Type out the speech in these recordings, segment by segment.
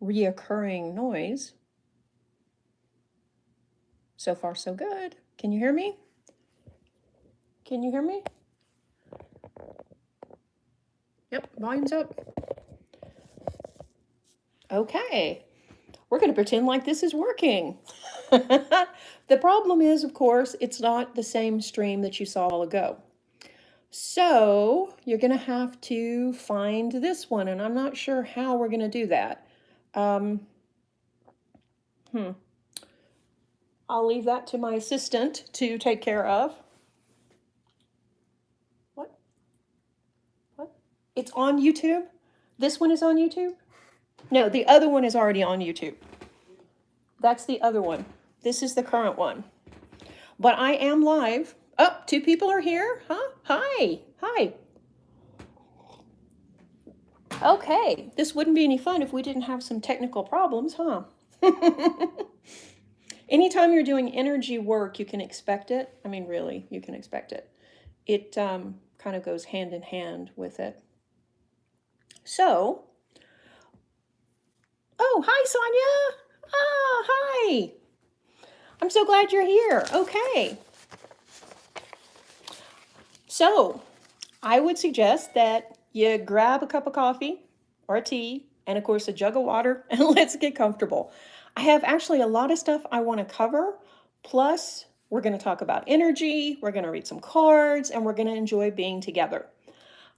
reoccurring noise. So far, so good. Can you hear me? Can you hear me? Yep, volume's up. Okay, we're going to pretend like this is working. The problem is, of course, it's not the same stream that you saw a while ago. So you're going to have to find this one, and I'm not sure how we're going to do that. I'll leave that to my assistant to take care of. What? It's on YouTube? This one is on YouTube? No, the other one is already on YouTube. That's the other one. This is the current one. But I am live. Oh, 2 people are here? Huh? Hi. Hi. Okay, this wouldn't be any fun if we didn't have some technical problems, huh? Anytime you're doing energy work, you can expect it. I mean, really, you can expect it. It kind of goes hand in hand with it. So, oh, hi, Sonia. Ah, hi. I'm so glad you're here. Okay. So, I would suggest that you grab a cup of coffee or a tea and, of course, a jug of water, and let's get comfortable. I have actually a lot of stuff I want to cover. Plus, we're going to talk about energy, we're going to read some cards, and we're going to enjoy being together.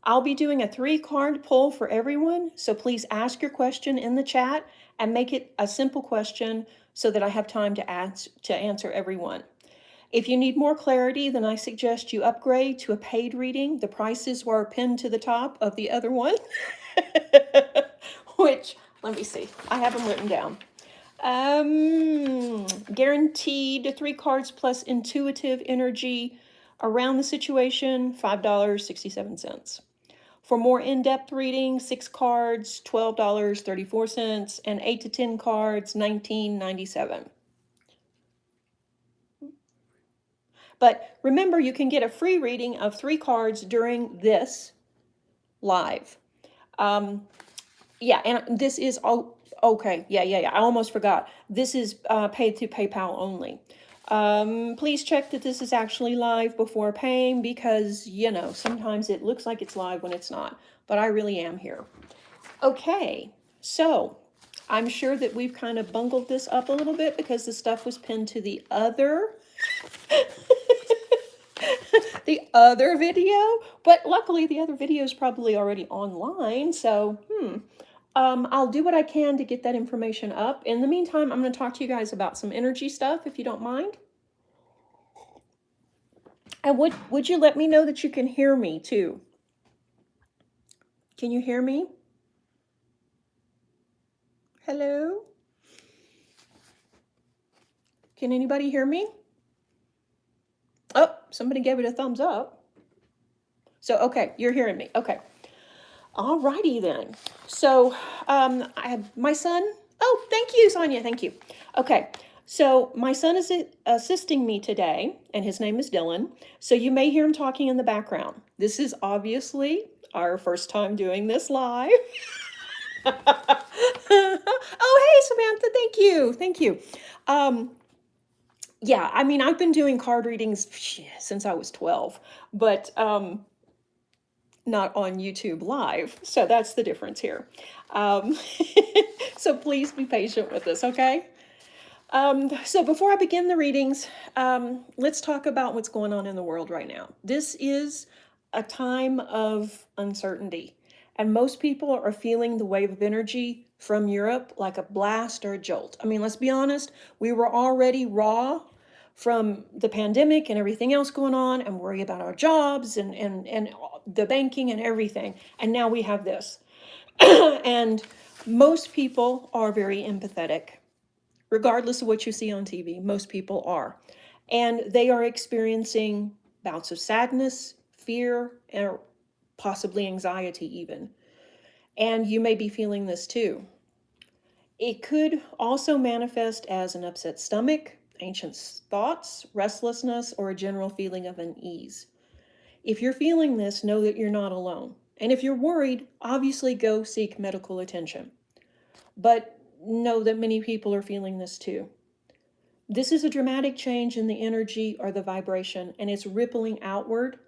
I'll be doing a 3-card pull for everyone, so please ask your question in the chat and make it a simple question so that I have time to answer everyone. If you need more clarity, then I suggest you upgrade to a paid reading. The prices were pinned to the top of the other one, which, let me see, I have them written down. Guaranteed 3 cards plus intuitive energy around the situation, $5.67. For more in-depth reading, 6 cards, $12.34, and 8 to 10 cards, $19.97. But remember, you can get a free reading of 3 cards during this live. Yeah, and this is, oh, okay, yeah, I almost forgot. This is paid through PayPal only. Please check that this is actually live before paying because, you know, sometimes it looks like it's live when it's not, but I really am here. Okay, so I'm sure that we've kind of bungled this up a little bit because the stuff was pinned to the other the other video, but luckily the other video is probably already online, so I'll do what I can to get that information up. In the meantime, I'm going to talk to you guys about some energy stuff, if you don't mind. And would you let me know that you can hear me too? Can you hear me? Hello? Can anybody hear me? Oh, somebody gave it a thumbs up. So, okay, you're hearing me. Okay. All righty then. So, I have my son. Oh, thank you, Sonia. Thank you. Okay. So my son is assisting me today, and his name is Dylan. So you may hear him talking in the background. This is obviously our first time doing this live. Oh, hey, Samantha. Thank you. Thank you. Yeah, I mean, I've been doing card readings since I was 12, but not on YouTube Live. So that's the difference here. So please be patient with us, okay? So before I begin the readings, let's talk about what's going on in the world right now. This is a time of uncertainty, and most people are feeling the wave of energy from Europe like a blast or a jolt. I mean, let's be honest, we were already raw from the pandemic and everything else going on and worry about our jobs and the banking and everything. And now we have this. And most people are very empathetic. Regardless of what you see on TV, most people are. And they are experiencing bouts of sadness, fear, and possibly anxiety even. And you may be feeling this too. It could also manifest as an upset stomach, anxious thoughts, restlessness, or a general feeling of unease. If you're feeling this, know that you're not alone. And if you're worried, obviously go seek medical attention. But know that many people are feeling this too. This is a dramatic change in the energy or the vibration, and it's rippling outward,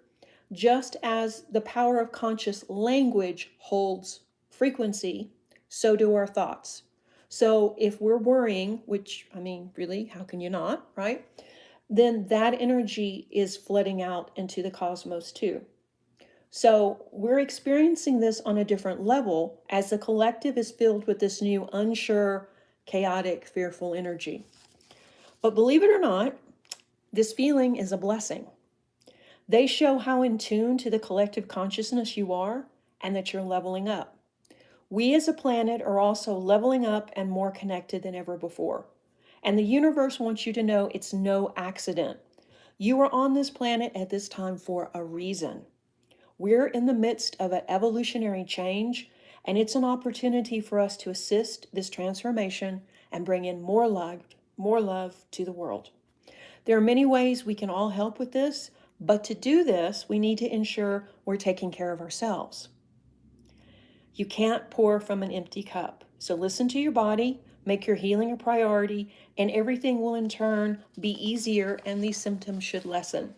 just as the power of conscious language holds frequency, so do our thoughts. So if we're worrying, which, I mean, really, how can you not, right? Then that energy is flooding out into the cosmos too. So we're experiencing this on a different level as the collective is filled with this new unsure, chaotic, fearful energy. But believe it or not, this feeling is a blessing. They show how in tune to the collective consciousness you are and that you're leveling up. We as a planet are also leveling up and more connected than ever before. And the universe wants you to know it's no accident. You are on this planet at this time for a reason. We're in the midst of an evolutionary change, and it's an opportunity for us to assist this transformation and bring in more love to the world. There are many ways we can all help with this, but to do this, we need to ensure we're taking care of ourselves. You can't pour from an empty cup. So listen to your body, make your healing a priority, and everything will in turn be easier and these symptoms should lessen.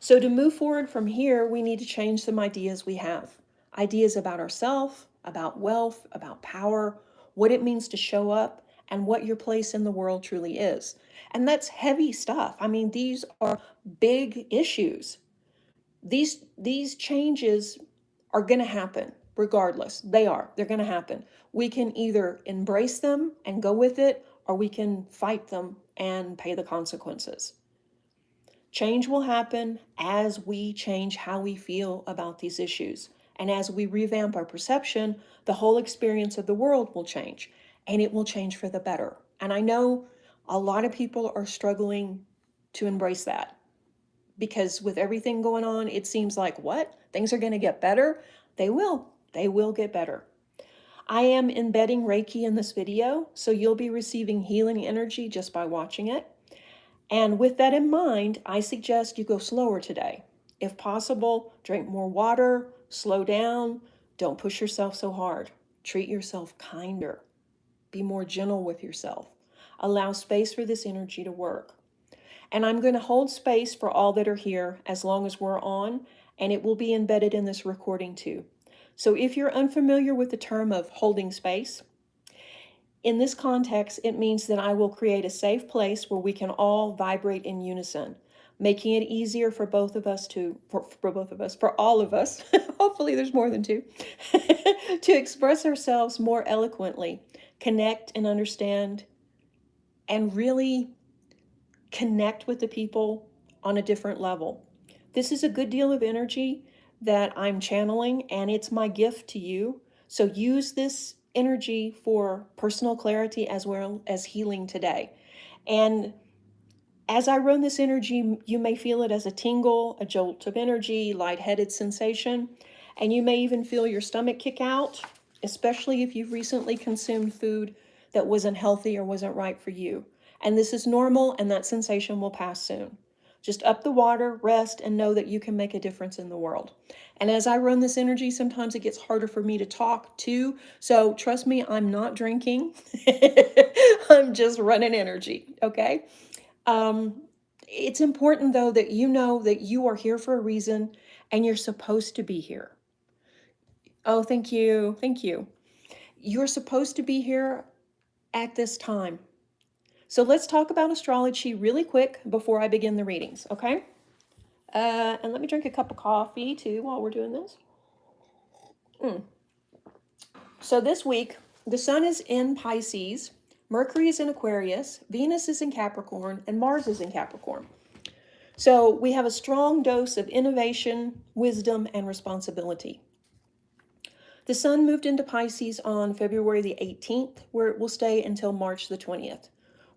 So to move forward from here, we need to change some ideas we have. Ideas about ourselves, about wealth, about power, what it means to show up, and what your place in the world truly is. And that's heavy stuff. I mean, these are big issues. These changes are going to happen regardless. They're going to happen. We can either embrace them and go with it, or we can fight them and pay the consequences. Change will happen as we change how we feel about these issues. And as we revamp our perception, the whole experience of the world will change, and it will change for the better. And I know a lot of people are struggling to embrace that because with everything going on, it seems like, what? Things are going to get better? They will. They will get better. I am embedding Reiki in this video, so you'll be receiving healing energy just by watching it. And with that in mind, I suggest you go slower today. If possible, drink more water, slow down, don't push yourself so hard. Treat yourself kinder. Be more gentle with yourself. Allow space for this energy to work. And I'm going to hold space for all that are here as long as we're on, and it will be embedded in this recording too. So if you're unfamiliar with the term of holding space, in this context, it means that I will create a safe place where we can all vibrate in unison, making it easier for both of us for all of us, hopefully there's more than two, to express ourselves more eloquently, connect and understand, and really connect with the people on a different level. This is a good deal of energy that I'm channeling, and it's my gift to you. So use this energy for personal clarity as well as healing today. And as I run this energy, you may feel it as a tingle, a jolt of energy, lightheaded sensation, and you may even feel your stomach kick out, especially if you've recently consumed food that wasn't healthy or wasn't right for you. And this is normal, and that sensation will pass soon. Just up the water, rest, and know that you can make a difference in the world. And as I run this energy, sometimes it gets harder for me to talk too. So trust me, I'm not drinking. I'm just running energy, okay? It's important though that you know that you are here for a reason and you're supposed to be here. Oh, thank you. Thank you. You're supposed to be here at this time. So let's talk about astrology really quick before I begin the readings, okay? And let me drink a cup of coffee too while we're doing this. So this week, the sun is in Pisces, Mercury is in Aquarius, Venus is in Capricorn, and Mars is in Capricorn. So we have a strong dose of innovation, wisdom, and responsibility. The sun moved into Pisces on February the 18th, where it will stay until March the 20th.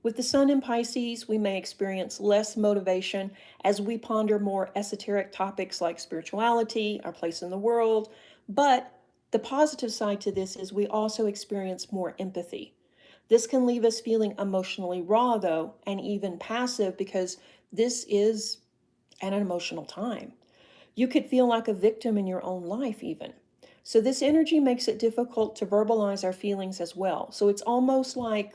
With the sun in Pisces, we may experience less motivation as we ponder more esoteric topics like spirituality, our place in the world. But the positive side to this is we also experience more empathy. This can leave us feeling emotionally raw, though, and even passive because this is an emotional time. You could feel like a victim in your own life, even. So this energy makes it difficult to verbalize our feelings as well. So it's almost like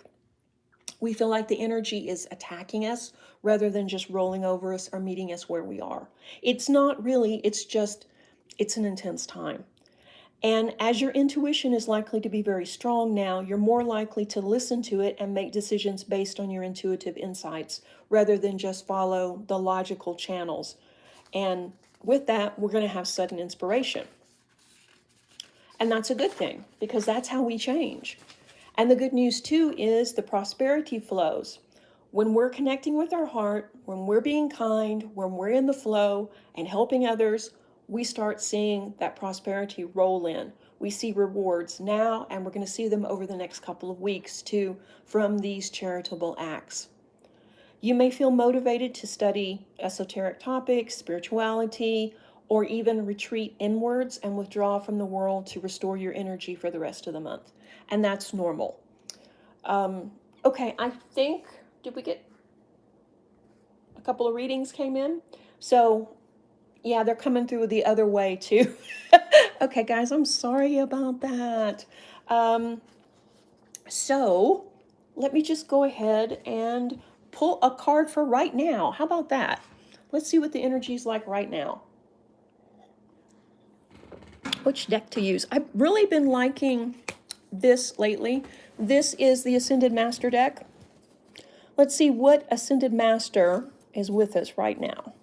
we feel like the energy is attacking us rather than just rolling over us or meeting us where we are. It's not really, it's an intense time. And as your intuition is likely to be very strong now, you're more likely to listen to it and make decisions based on your intuitive insights rather than just follow the logical channels. And with that, we're going to have sudden inspiration. And that's a good thing because that's how we change. And the good news too is the prosperity flows. When we're connecting with our heart, when we're being kind, when we're in the flow and helping others, we start seeing that prosperity roll in. We see rewards now, and we're going to see them over the next couple of weeks too from these charitable acts. You may feel motivated to study esoteric topics, spirituality, or even retreat inwards and withdraw from the world to restore your energy for the rest of the month. And that's normal. Okay, I think, did we get a couple of readings came in? So, yeah, they're coming through the other way too. Okay, guys, I'm sorry about that. So, let me just go ahead and pull a card for right now. How about that? Let's see what the energy is like right now. Which deck to use? I've really been liking this lately. This is the Ascended Master deck. Let's see what Ascended Master is with us right now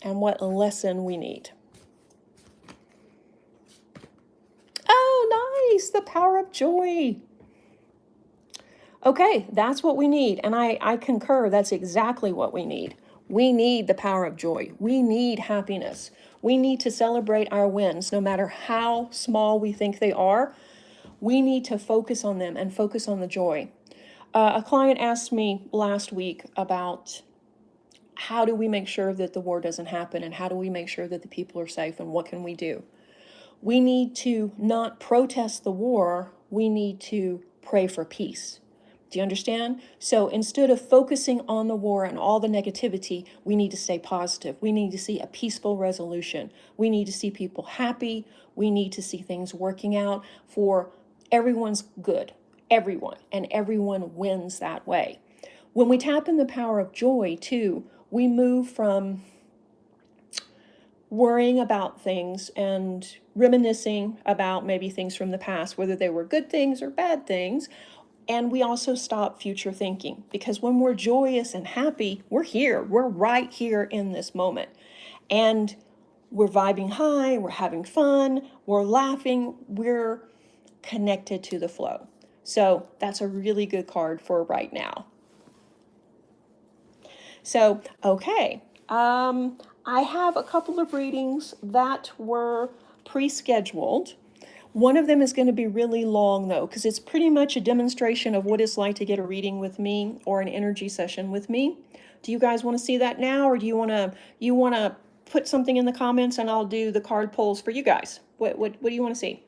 and what lesson we need. Oh, nice! The power of joy. Okay, that's what we need. And I concur, that's exactly what we need. We need the power of joy. We need happiness. We need to celebrate our wins, no matter how small we think they are. We need to focus on them and focus on the joy. A client asked me last week about how do we make sure that the war doesn't happen and how do we make sure that the people are safe and what can we do? We need to not protest the war, we need to pray for peace. Do you understand? So instead of focusing on the war and all the negativity, we need to stay positive. We need to see a peaceful resolution. We need to see people happy. We need to see things working out for everyone's good, everyone, and everyone wins that way. When we tap in the power of joy, too, we move from worrying about things and reminiscing about maybe things from the past, whether they were good things or bad things. And we also stop future thinking because when we're joyous and happy, we're here. We're right here in this moment. And we're vibing high, we're having fun, we're laughing, we're connected to the flow. So that's a really good card for right now. So, okay. I have a couple of readings that were pre-scheduled. One of them is going to be really long though, because it's pretty much a demonstration of what it's like to get a reading with me or an energy session with me. Do you guys want to see that now, or do you want to put something in the comments and I'll do the card pulls for you guys? What do you want to see?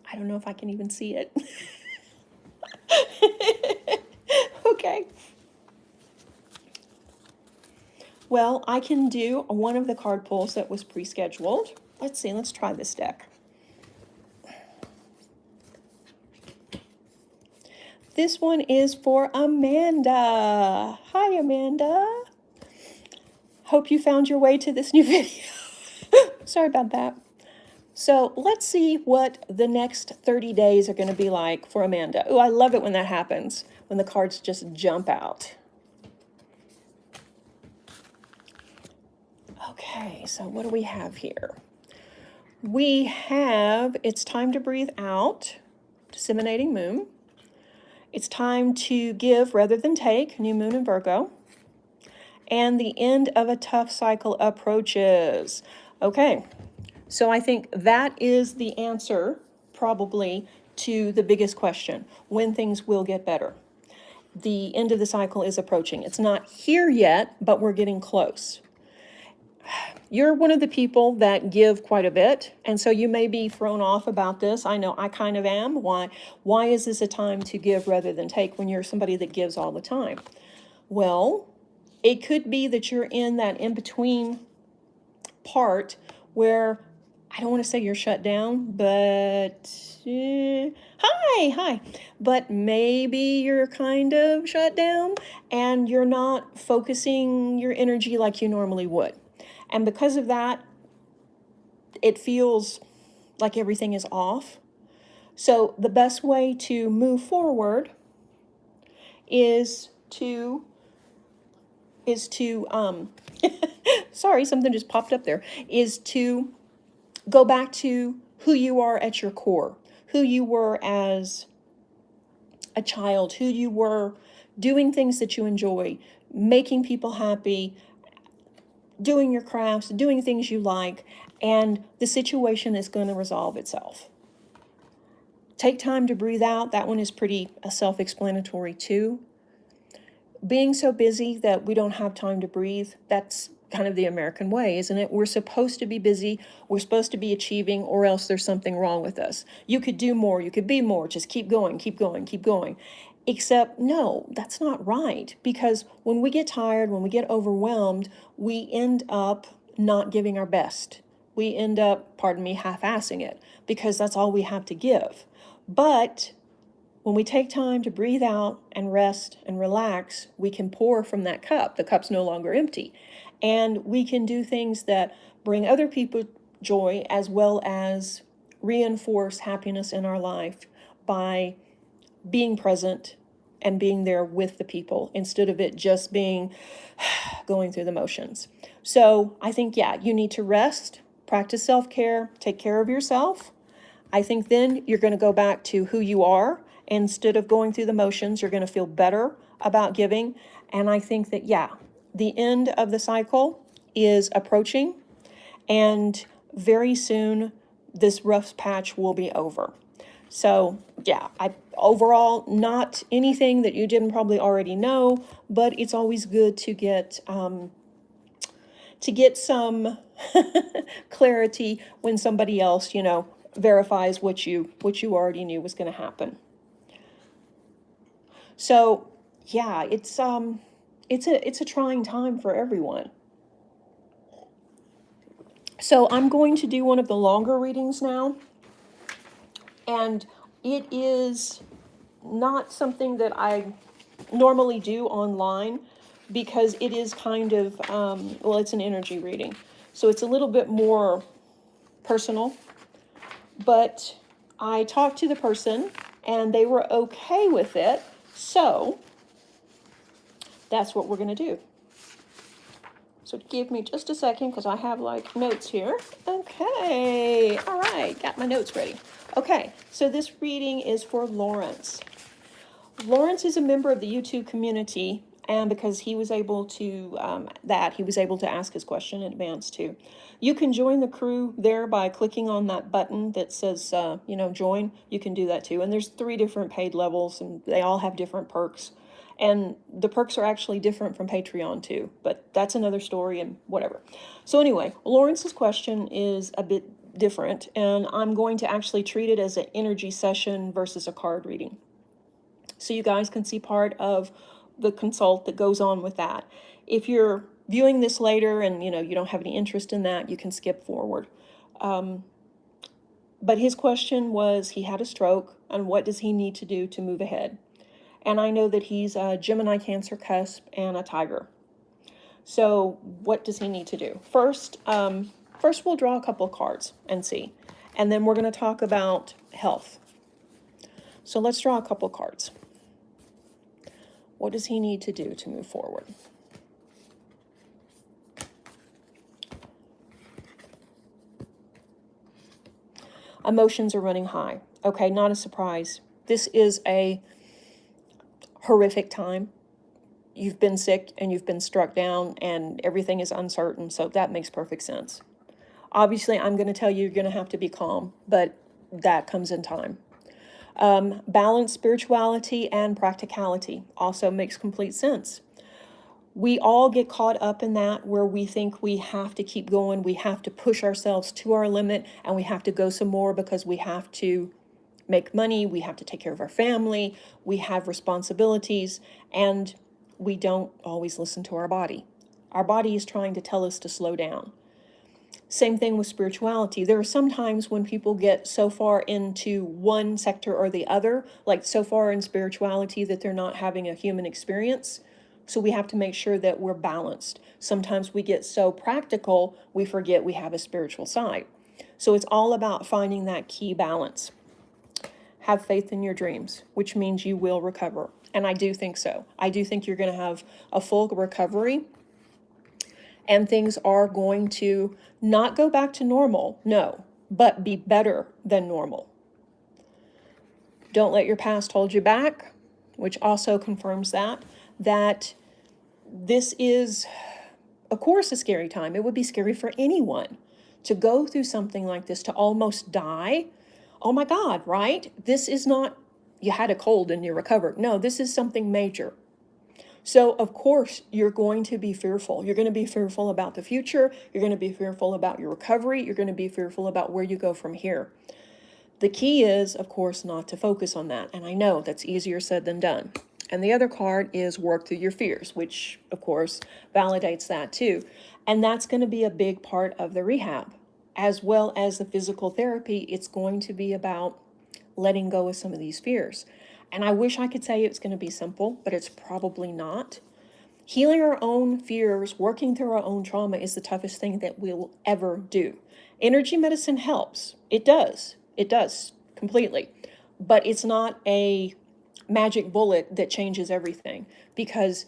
I don't know if I can even see it. Okay. Well, I can do one of the card pulls that was pre-scheduled. Let's see, let's try this deck. This one is for Amanda. Hi, Amanda. Hope you found your way to this new video. Sorry about that. So let's see what the next 30 days are going to be like for Amanda. Oh, I love it when that happens, when the cards just jump out. Okay, so what do we have here? We have, it's time to breathe out, disseminating moon. It's time to give rather than take, new moon in Virgo. And the end of a tough cycle approaches. Okay, so I think that is the answer probably to the biggest question, when things will get better. The end of the cycle is approaching. It's not here yet, but we're getting close. You're one of the people that give quite a bit, and so you may be thrown off about this. I know I kind of am. Why is this a time to give rather than take when you're somebody that gives all the time? Well, it could be that you're in that in-between part where I don't want to say you're shut down, but hi. But maybe you're kind of shut down and you're not focusing your energy like you normally would. And because of that, it feels like everything is off. So the best way to move forward is to sorry, something just popped up there, is to go back to who you are at your core, who you were as a child, who you were doing things that you enjoy, making people happy, doing your crafts, doing things you like, and the situation is going to resolve itself. Take time to breathe out. That one is pretty self-explanatory too. Being so busy that we don't have time to breathe, that's kind of the American way, isn't it? We're supposed to be busy, we're supposed to be achieving, or else there's something wrong with us. You could do more, you could be more, just keep going, keep going, keep going. Except, no, that's not right. Because when we get tired, when we get overwhelmed, we end up not giving our best. We end up, pardon me, half-assing it, because that's all we have to give. But when we take time to breathe out and rest and relax, we can pour from that cup. The cup's no longer empty. And we can do things that bring other people joy as well as reinforce happiness in our life by being present and being there with the people instead of it just being going through the motions. So I think, yeah, you need to rest, practice self-care, take care of yourself. I think then you're going to go back to who you are. Instead of going through the motions, you're going to feel better about giving. And I think that, yeah, the end of the cycle is approaching. And very soon, this rough patch will be over. So, yeah, overall, not anything that you didn't probably already know, but it's always good to get some clarity when somebody else, verifies what you already knew was going to happen. So, yeah, it's a trying time for everyone. So I'm going to do one of the longer readings now, and it is not something that I normally do online because it is kind of well, it's an energy reading, so it's a little bit more personal. But I talked to the person and they were okay with it, so that's what we're going to do. So give me just a second because I have like notes here. Okay, all right, got my notes ready. Okay, so this reading is for Lawrence. Lawrence is a member of the YouTube community, and because he was able to he was able to ask his question in advance too. You can join the crew there by clicking on that button that says join. You can do that too, and there's 3 different paid levels, and they all have different perks. And the perks are actually different from Patreon too, but that's another story and whatever. So anyway, Lawrence's question is a bit different, and I'm going to actually treat it as an energy session versus a card reading. So you guys can see part of the consult that goes on with that. If you're viewing this later and you don't have any interest in that, you can skip forward. But his question was, he had a stroke, and what does he need to do to move ahead? And I know that he's a Gemini Cancer cusp and a Tiger. So what does he need to do? First we'll draw a couple of cards and see. And then we're going to talk about health. So let's draw a couple of cards. What does he need to do to move forward? Emotions are running high. Okay, not a surprise. This is a horrific time. You've been sick and you've been struck down and everything is uncertain, so that makes perfect sense. Obviously, I'm going to tell you you're going to have to be calm, but that comes in time. Balance, spirituality, and practicality also makes complete sense. We all get caught up in that where we think we have to keep going, we have to push ourselves to our limit, and we have to go some more because we have to make money, we have to take care of our family, we have responsibilities, and we don't always listen to our body. Our body is trying to tell us to slow down. Same thing with spirituality. There are some times when people get so far into one sector or the other, like so far in spirituality that they're not having a human experience. So we have to make sure that we're balanced. Sometimes we get so practical, we forget we have a spiritual side. So it's all about finding that key balance. Have faith in your dreams, which means you will recover. And I do think so. I do think you're going to have a full recovery, and things are going to not go back to normal, no, but be better than normal. Don't let your past hold you back, which also confirms that this is, of course, a scary time. It would be scary for anyone to go through something like this, to almost die. Oh my God, right? This is not, you had a cold and you recovered. No, this is something major. So, of course, you're going to be fearful. You're going to be fearful about the future. You're going to be fearful about your recovery. You're going to be fearful about where you go from here. The key is, of course, not to focus on that. And I know that's easier said than done. And the other card is work through your fears, which, of course, validates that too. And that's going to be a big part of the rehab, as well as the physical therapy. It's going to be about letting go of some of these fears. And I wish I could say it's going to be simple, but it's probably not. Healing our own fears, working through our own trauma is the toughest thing that we'll ever do. Energy medicine helps. It does. It does completely. But it's not a magic bullet that changes everything, because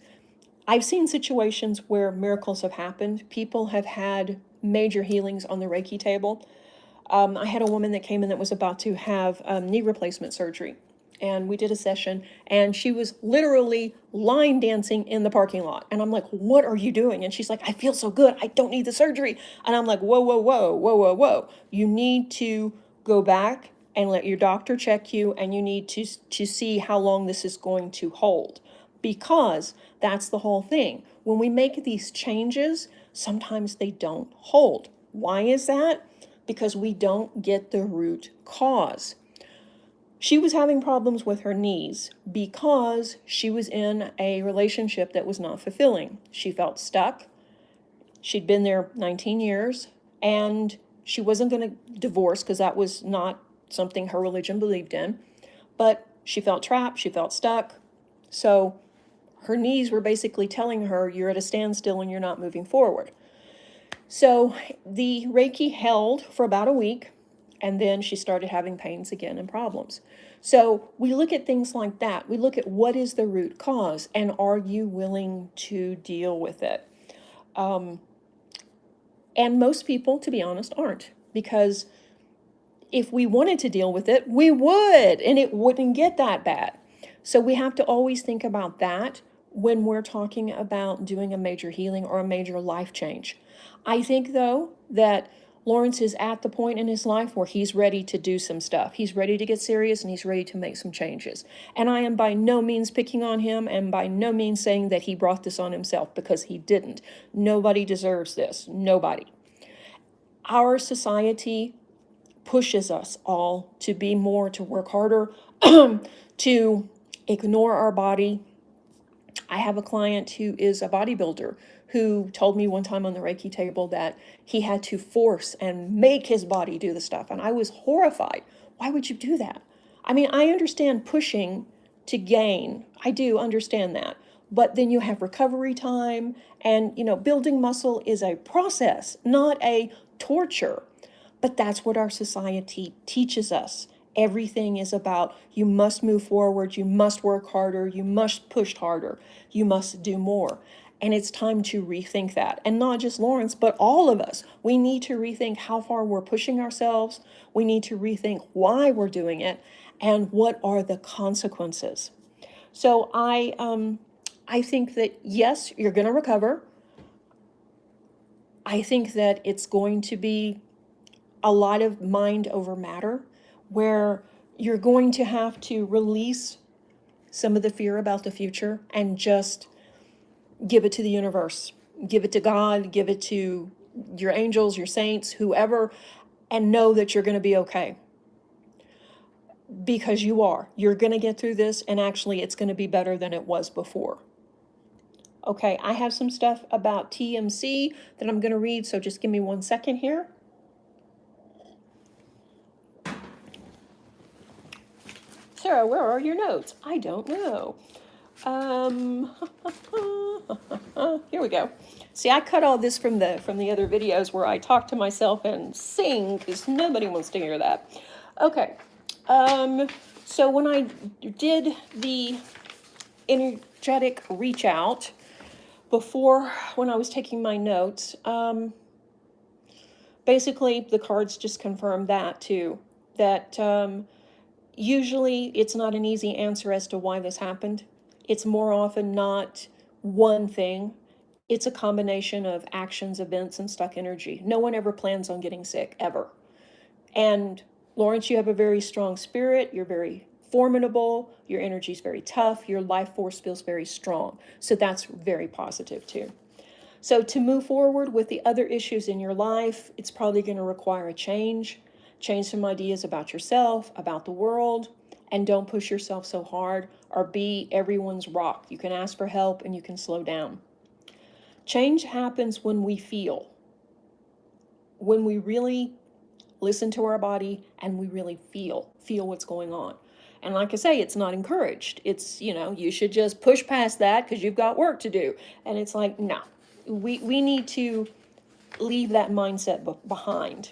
I've seen situations where miracles have happened. People have had major healings on the Reiki table. I had a woman that came in that was about to have knee replacement surgery. And we did a session, and she was literally line dancing in the parking lot. And I'm like, what are you doing? And she's like, I feel so good. I don't need the surgery. And I'm like, whoa, whoa, whoa, whoa, whoa, whoa. You need to go back and let your doctor check you, and you need to see how long this is going to hold. Because that's the whole thing. When we make these changes, sometimes they don't hold. Why is that? Because we don't get the root cause. She was having problems with her knees because she was in a relationship that was not fulfilling. She felt stuck. She'd been there 19 years, and she wasn't going to divorce because that was not something her religion believed in. But she felt trapped. She felt stuck. So her knees were basically telling her, you're at a standstill and you're not moving forward. So the Reiki held for about a week, and then she started having pains again and problems. So we look at things like that. We look at what is the root cause, and are you willing to deal with it? And most people, to be honest, aren't, because if we wanted to deal with it, we would, and it wouldn't get that bad. So we have to always think about that when we're talking about doing a major healing or a major life change. I think, though, that Lawrence is at the point in his life where he's ready to do some stuff. He's ready to get serious, and he's ready to make some changes. And I am by no means picking on him, and by no means saying that he brought this on himself, because he didn't. Nobody deserves this. Nobody. Our society pushes us all to be more, to work harder, to ignore our body. I have a client who is a bodybuilder who told me one time on the Reiki table that he had to force and make his body do the stuff. And I was horrified. Why would you do that? I mean, I understand pushing to gain. I do understand that. But then you have recovery time, and, building muscle is a process, not a torture. But that's what our society teaches us. Everything is about, you must move forward, you must work harder, you must push harder, you must do more. And it's time to rethink that. And not just Lawrence, but all of us. We need to rethink how far we're pushing ourselves. We need to rethink why we're doing it, and what are the consequences. So I think that, yes, you're going to recover. I think that it's going to be a lot of mind over matter, where you're going to have to release some of the fear about the future and just give it to the universe, give it to God, give it to your angels, your saints, whoever, and know that you're going to be okay. Because you are. You're going to get through this, and actually it's going to be better than it was before. Okay, I have some stuff about TMC that I'm going to read, so just give me 1 second here. Sarah, where are your notes? I don't know. Um, Here we go. See, I cut all this from the other videos where I talk to myself and sing because nobody wants to hear that. Okay. So when I did the energetic reach out before, when I was taking my notes, basically the cards just confirmed that too. That usually it's not an easy answer as to why this happened. It's more often not one thing. It's a combination of actions, events, and stuck energy. No one ever plans on getting sick, ever. And Lawrence, you have a very strong spirit. You're very formidable. Your energy is very tough. Your life force feels very strong. So that's very positive too. So to move forward with the other issues in your life, it's probably going to require a change. Change some ideas about yourself, about the world, and don't push yourself so hard or be everyone's rock. You can ask for help and you can slow down. Change happens when we feel, when we really listen to our body and we really feel what's going on. And like I say, it's not encouraged. It's, you should just push past that because you've got work to do. And it's like, no, we need to leave that mindset behind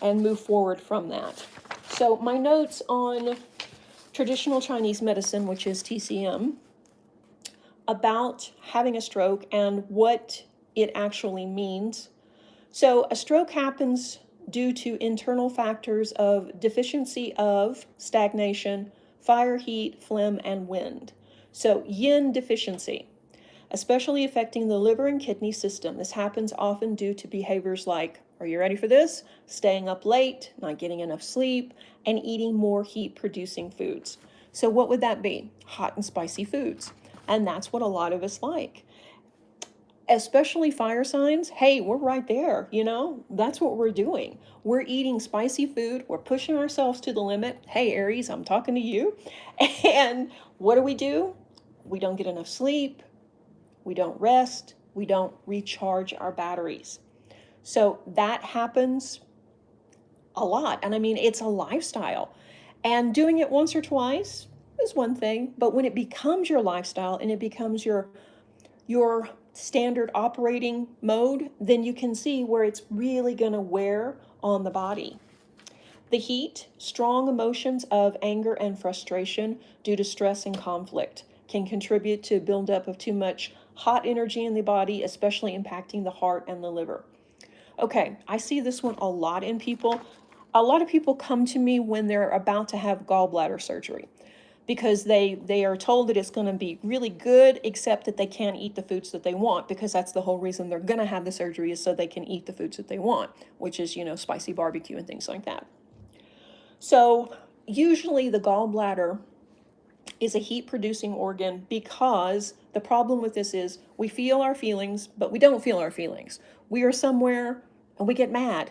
and move forward from that. So my notes on traditional Chinese medicine, which is TCM, about having a stroke and what it actually means. So a stroke happens due to internal factors of deficiency of stagnation, fire, heat, phlegm, and wind. So yin deficiency, especially affecting the liver and kidney system. This happens often due to behaviors like, are you ready for this? Staying up late, not getting enough sleep, and eating more heat-producing foods. So what would that be? Hot and spicy foods. And that's what a lot of us like. Especially fire signs, hey, we're right there, that's what we're doing. We're eating spicy food, we're pushing ourselves to the limit. Hey, Aries, I'm talking to you. And what do? We don't get enough sleep, we don't rest, we don't recharge our batteries. So that happens a lot. And I mean, it's a lifestyle. And doing it once or twice is one thing, but when it becomes your lifestyle and it becomes your standard operating mode, then you can see where it's really going to wear on the body. The heat, strong emotions of anger and frustration due to stress and conflict can contribute to buildup of too much hot energy in the body, especially impacting the heart and the liver. Okay, I see this one a lot in people. A lot of people come to me when they're about to have gallbladder surgery because they are told that it's going to be really good, except that they can't eat the foods that they want, because that's the whole reason they're going to have the surgery, is so they can eat the foods that they want, which is, spicy barbecue and things like that. So usually the gallbladder is a heat producing organ, because the problem with this is we feel our feelings, but we don't feel our feelings. We are somewhere and we get mad,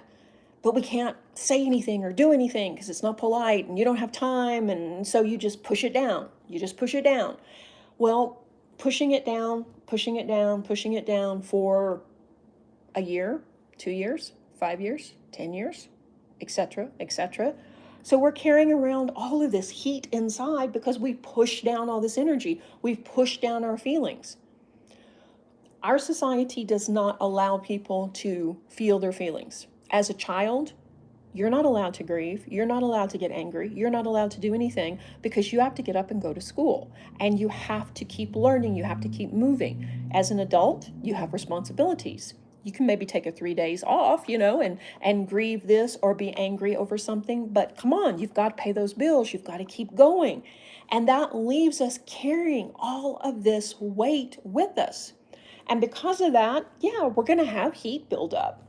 but we can't say anything or do anything because it's not polite and you don't have time, and so you just push it down. You just push it down. Well, pushing it down for a year, 2 years, 5 years, 10 years, etc., etc. So we're carrying around all of this heat inside because we push down all this energy. We've pushed down our feelings. Our society does not allow people to feel their feelings. As a child, you're not allowed to grieve. You're not allowed to get angry. You're not allowed to do anything because you have to get up and go to school. And you have to keep learning. You have to keep moving. As an adult, you have responsibilities. You can maybe take 3 days off, and grieve this or be angry over something. But come on, you've got to pay those bills. You've got to keep going. And that leaves us carrying all of this weight with us. And because of that, we're going to have heat build up.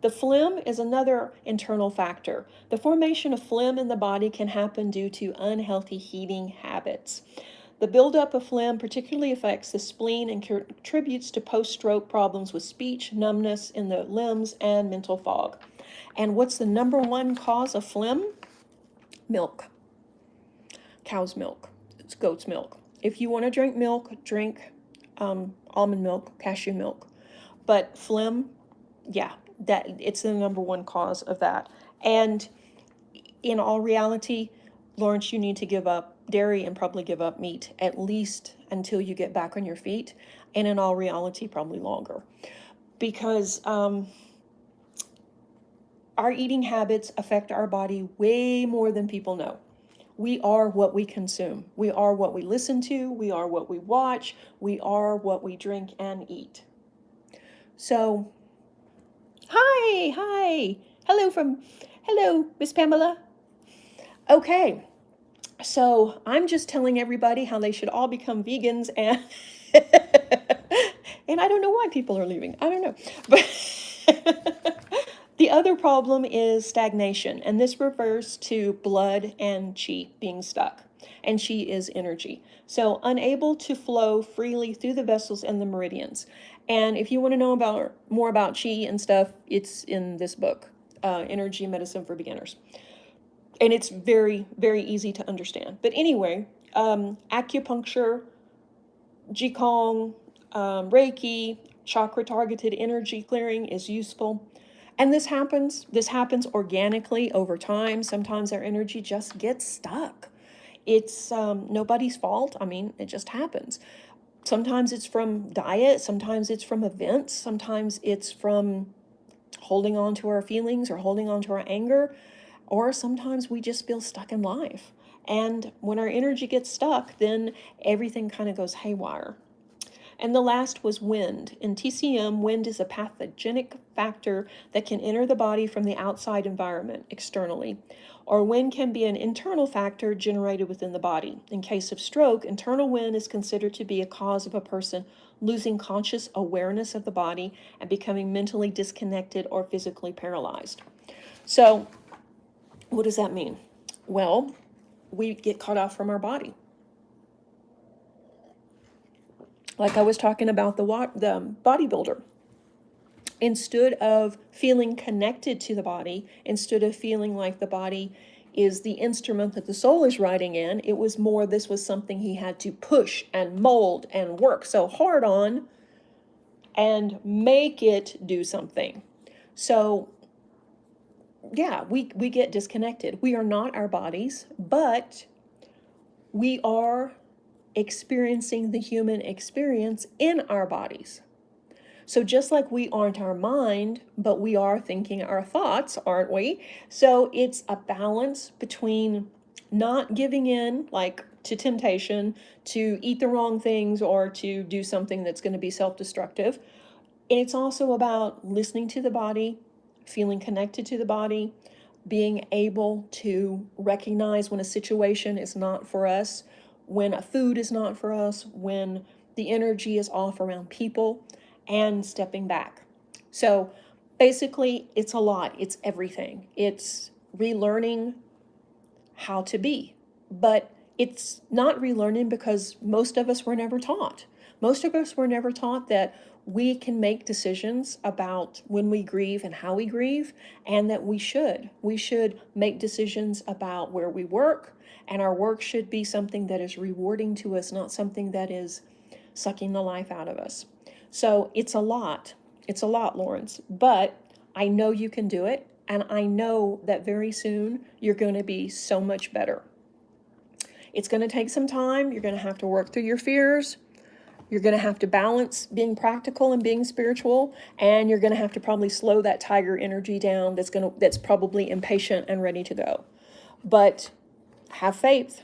The phlegm is another internal factor. The formation of phlegm in the body can happen due to unhealthy heating habits. The buildup of phlegm particularly affects the spleen and contributes to post-stroke problems with speech, numbness in the limbs, and mental fog. And what's the number one cause of phlegm? Milk. Cow's milk. It's goat's milk. If you want to drink milk, drink almond milk, cashew milk. But phlegm, yeah, that it's the number one cause of that. And in all reality, Lawrence, you need to give up dairy and probably give up meat at least until you get back on your feet. And in all reality, probably longer. Because our eating habits affect our body way more than people know. We are what we consume. We are what we listen to. We are what we watch. We are what we drink and eat. So, hi. Hello, Miss Pamela. Okay, so I'm just telling everybody how they should all become vegans and and I don't know why people are leaving. I don't know. But the other problem is stagnation, and this refers to blood and chi being stuck. And chi is energy. So unable to flow freely through the vessels and the meridians. And if you want to know about more about chi and stuff, it's in this book, Energy Medicine for Beginners. And it's very, very easy to understand. But anyway, acupuncture, Qigong, Reiki, chakra targeted energy clearing is useful. And this happens organically over time. Sometimes our energy just gets stuck. It's nobody's fault. I mean, it just happens. Sometimes it's from diet, sometimes it's from events, sometimes it's from holding on to our feelings or holding on to our anger, or sometimes we just feel stuck in life. And when our energy gets stuck, then everything kind of goes haywire. And the last was wind. In TCM, wind is a pathogenic factor that can enter the body from the outside environment, externally. Or wind can be an internal factor generated within the body. In case of stroke, internal wind is considered to be a cause of a person losing conscious awareness of the body and becoming mentally disconnected or physically paralyzed. So, what does that mean? Well, we get cut off from our body. Like I was talking about the bodybuilder. Instead of feeling connected to the body, instead of feeling like the body is the instrument that the soul is riding in, it was more this was something he had to push and mold and work so hard on and make it do something. So yeah, we get disconnected. We are not our bodies, but we are experiencing the human experience in our bodies. So just like we aren't our mind, but we are thinking our thoughts, aren't we? So it's a balance between not giving in, like to temptation, to eat the wrong things or to do something that's going to be self-destructive. And it's also about listening to the body, feeling connected to the body, being able to recognize when a situation is not for us, when a food is not for us, when the energy is off around people, and stepping back. So basically, it's a lot. It's everything. It's relearning how to be. But it's not relearning because most of us were never taught. Most of us were never taught that we can make decisions about when we grieve and how we grieve, and that we should. We should make decisions about where we work, and our work should be something that is rewarding to us, not something that is sucking the life out of us. So it's a lot. It's a lot, Lawrence. But I know you can do it, and I know that very soon you're going to be so much better. It's going to take some time. You're going to have to work through your fears. You're going to have to balance being practical and being spiritual, and you're going to have to probably slow that tiger energy down that's probably impatient and ready to go. But have faith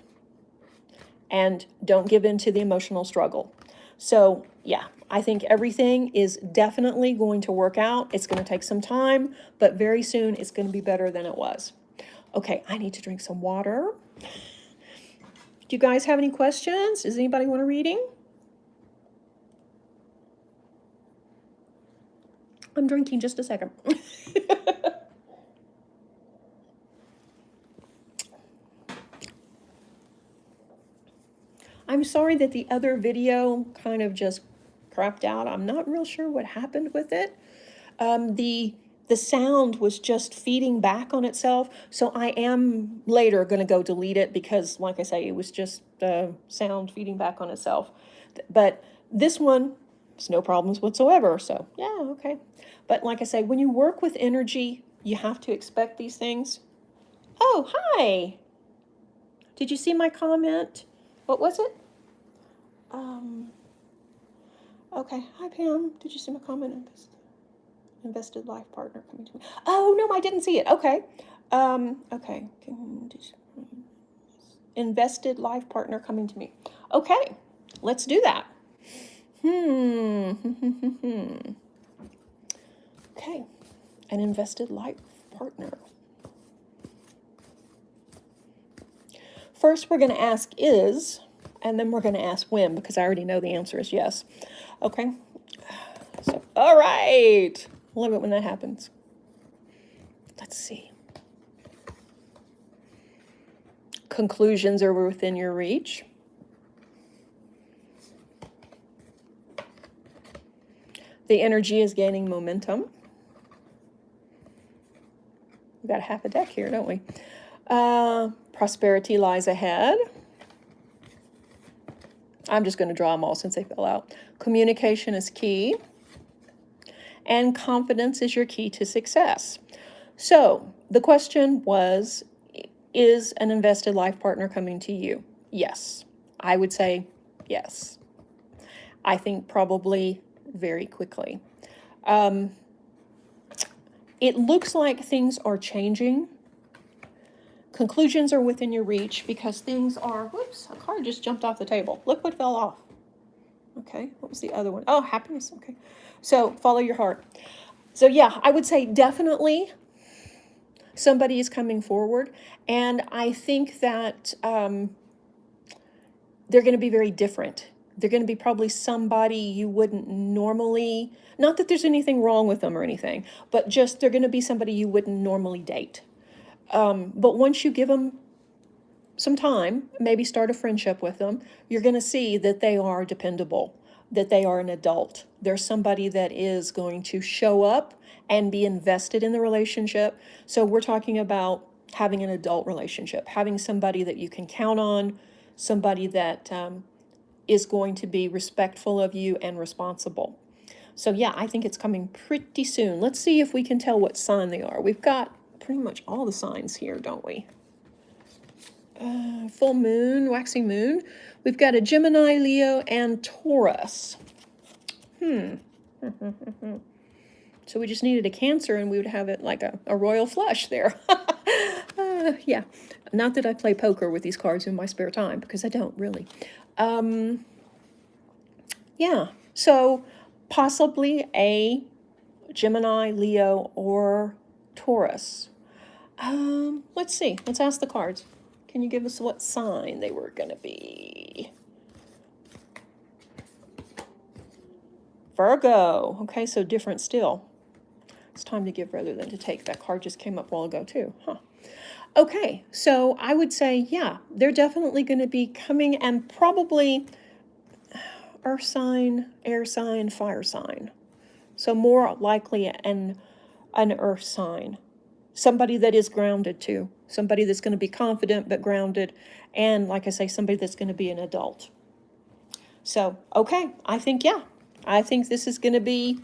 and don't give in to the emotional struggle. So, yeah, I think everything is definitely going to work out. It's going to take some time, but very soon it's going to be better than it was. Okay, I need to drink some water. Do you guys have any questions? Does anybody want a reading? I'm drinking, just a second. I'm sorry that the other video kind of just crapped out. I'm not real sure what happened with it. The sound was just feeding back on itself. So I am later going to go delete it because, like I say, it was just sound feeding back on itself. But This one, it's no problems whatsoever. So yeah, okay. But like I say, when you work with energy, you have to expect these things. Oh, hi. Did you see my comment? What was it? Okay. Hi, Pam. Did you see my comment? Invested life partner coming to me. Oh, no, I didn't see it. Okay. Okay. Invested life partner coming to me. Okay. Let's do that. Okay. An invested life partner. First, we're going to ask is, and then we're going to ask when, because I already know the answer is yes. Okay. So, all right. Love it when that happens. Let's see. Conclusions are within your reach. The energy is gaining momentum. We've got half a deck here, don't we? Prosperity lies ahead. I'm just going to draw them all since they fell out. Communication is key. And confidence is your key to success. So the question was, is an invested life partner coming to you? Yes. I would say yes. I think probably very quickly. It looks like things are changing. Conclusions are within your reach because things are, whoops, a card just jumped off the table. Look what fell off. Okay, what was the other one? Oh, happiness, okay. So follow your heart. So yeah, I would say definitely somebody is coming forward. And I think that they're going to be very different. They're going to be probably somebody you wouldn't normally, not that there's anything wrong with them or anything, but just they're going to be somebody you wouldn't normally date. But once you give them some time, maybe start a friendship with them, you're going to see that they are dependable, that they are an adult. They're somebody that is going to show up and be invested in the relationship. So we're talking about having an adult relationship, having somebody that you can count on, somebody that is going to be respectful of you and responsible. So yeah, I think it's coming pretty soon. Let's see if we can tell what sign they are. We've got pretty much all the signs here, don't we? Full moon, waxing moon. We've got a Gemini, Leo, and Taurus. So we just needed a Cancer and we would have it like a royal flush there. Yeah, not that I play poker with these cards in my spare time, because I don't really. Yeah, so possibly a Gemini, Leo, or Taurus. Let's see. Let's ask the cards. Can you give us what sign they were going to be? Virgo. Okay, so different still. It's time to give rather than to take. That card just came up a while ago too. Huh. Okay, so I would say, yeah, they're definitely going to be coming, and probably earth sign, air sign, fire sign. So more likely an earth sign. Somebody that is grounded too. Somebody that's going to be confident but grounded. And like I say, somebody that's going to be an adult. So, okay, I think, yeah. I think this is going to be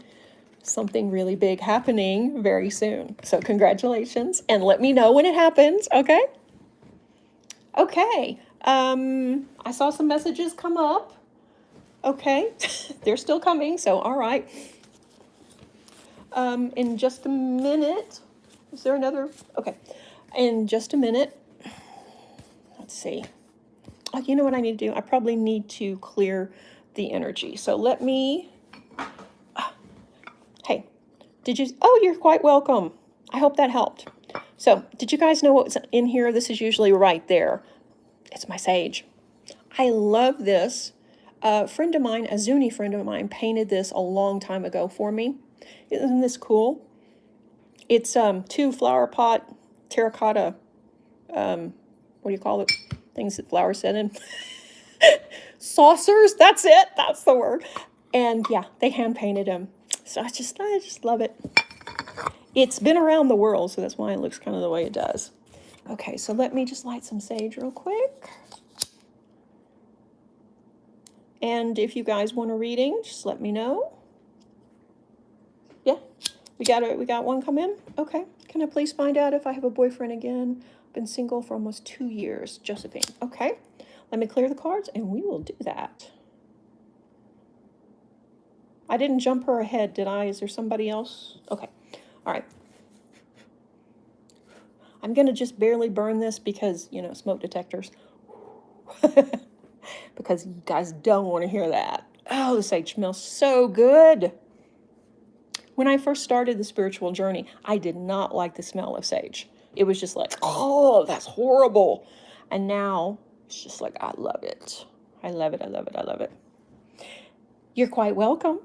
something really big happening very soon. So congratulations. And let me know when it happens, okay? Okay. I saw some messages come up. Okay. They're still coming, so all right. In just a minute, is there another? Okay. In just a minute, let's see. Oh, you know what I need to do? I probably need to clear the energy. So let me, hey, did you, oh, you're quite welcome. I hope that helped. So did you guys know what's in here? This is usually right there. It's my sage. I love this. A friend of mine, a Zuni friend of mine, painted this a long time ago for me. Isn't this cool? It's 2 flower pot terracotta, what do you call it? Things that flowers sit in. Saucers, that's it. That's the word. And yeah, they hand painted them. So I just love it. It's been around the world, so that's why it looks kind of the way it does. Okay, so let me just light some sage real quick. And if you guys want a reading, just let me know. Yeah, we got one come in. Okay. Can I please find out if I have a boyfriend again? Been single for almost 2 years. Josephine. Okay. Let me clear the cards and we will do that. I didn't jump her ahead, did I? Is there somebody else? Okay. All right. I'm going to just barely burn this because, you know, smoke detectors. Because you guys don't want to hear that. Oh, the sage smells so good. When I first started the spiritual journey, I did not like the smell of sage. It was just like, oh, that's horrible. And now it's just like, I love it. I love it. I love it. I love it. You're quite welcome.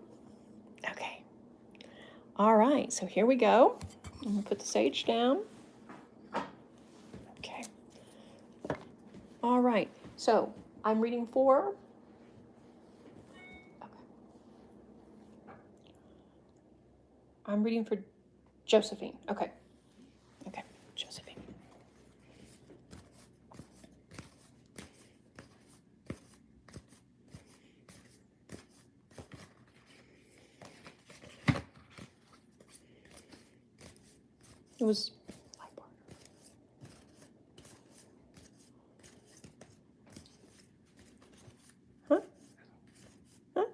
Okay. All right. So here we go. I'm going to put the sage down. Okay. All right. So I'm reading for. Okay. I'm reading for Josephine. Okay. Okay. Josephine. It was. Huh? Huh?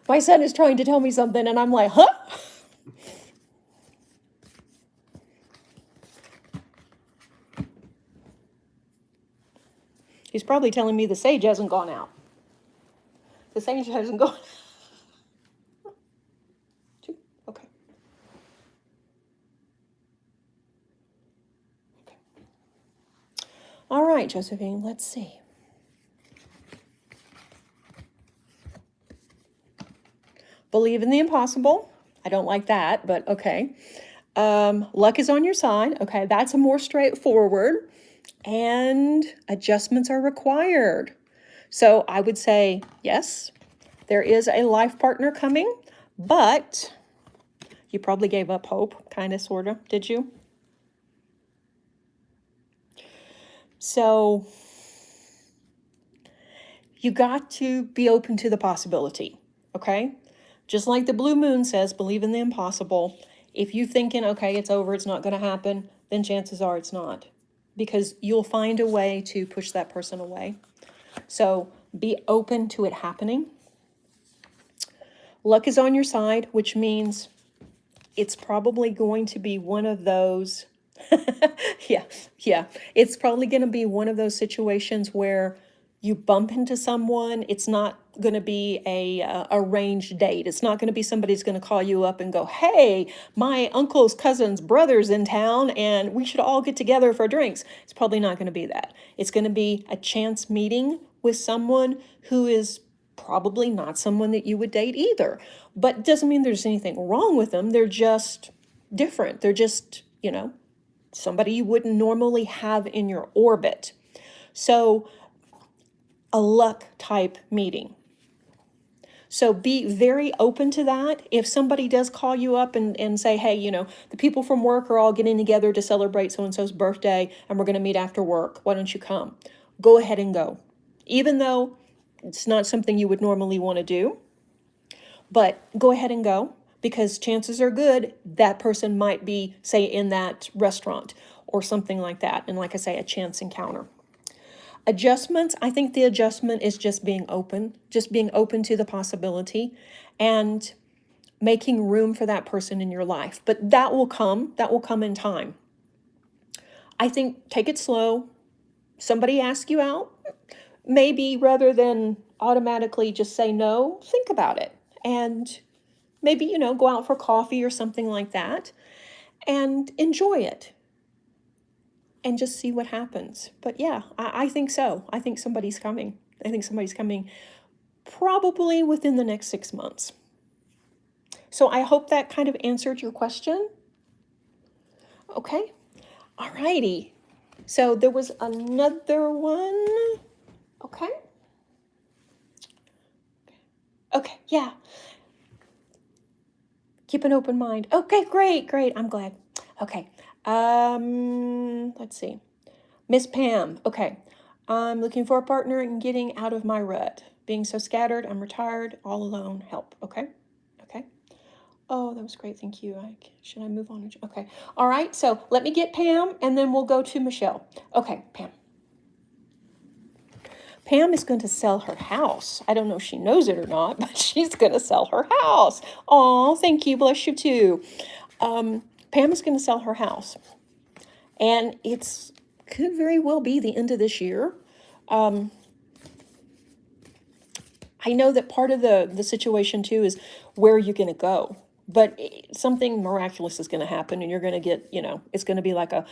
My son is trying to tell me something, and I'm like, huh? He's probably telling me the sage hasn't gone out. The sage hasn't gone. Okay. Okay. All right, Josephine, let's see. Believe in the impossible. I don't like that, but okay. Luck is on your side. Okay, that's a more straightforward. And adjustments are required. So I would say, yes, there is a life partner coming, but you probably gave up hope, kind of, sort of, did you? So you got to be open to the possibility, okay? Just like the blue moon says, believe in the impossible. If you're thinking, okay, it's over, it's not going to happen, then chances are it's not. Because you'll find a way to push that person away. So be open to it happening. Luck is on your side, which means it's probably going to be one of those. Yeah. It's probably going to be one of those situations where you bump into someone. It's not going to be a arranged date. It's not going to be somebody's going to call you up and go, hey, my uncle's cousin's brother's in town and we should all get together for drinks. It's probably not going to be that. It's going to be a chance meeting with someone who is probably not someone that you would date either. But it doesn't mean there's anything wrong with them. They're just different. They're just, you know, somebody you wouldn't normally have in your orbit. So a luck type meeting. So be very open to that. If somebody does call you up and say, hey, you know, the people from work are all getting together to celebrate so-and-so's birthday and we're going to meet after work. Why don't you come? Go ahead and go. Even though it's not something you would normally want to do, but go ahead and go because chances are good that person might be, say, in that restaurant or something like that. And like I say, a chance encounter. Adjustments, I think the adjustment is just being open to the possibility and making room for that person in your life. But that will come in time. I think take it slow. Somebody asks you out, maybe rather than automatically just say no, think about it. And maybe, you know, go out for coffee or something like that and enjoy it. And just see what happens. But yeah, I think so. I think somebody's coming. I think somebody's coming probably within the next 6 months. So I hope that kind of answered your question. Okay. All righty. So there was another one. Okay. Okay. Yeah. Keep an open mind. Okay, great. I'm glad. Okay. Let's see. Miss Pam. Okay. I'm looking for a partner and getting out of my rut. being so scattered. I'm retired, all alone. Help. Okay. Okay. Oh, that was great. Thank you. Should I move on? Okay. All right. So let me get Pam and then we'll go to Michelle. Okay, Pam. Pam is going to sell her house. I don't know if she knows it or not, but she's going to sell her house. Oh, thank you. Bless you too. Pam is going to sell her house. And it's could very well be the end of this year. I know that part of the situation too is where you're going to go. But something miraculous is going to happen and you're going to get, it's going to be like a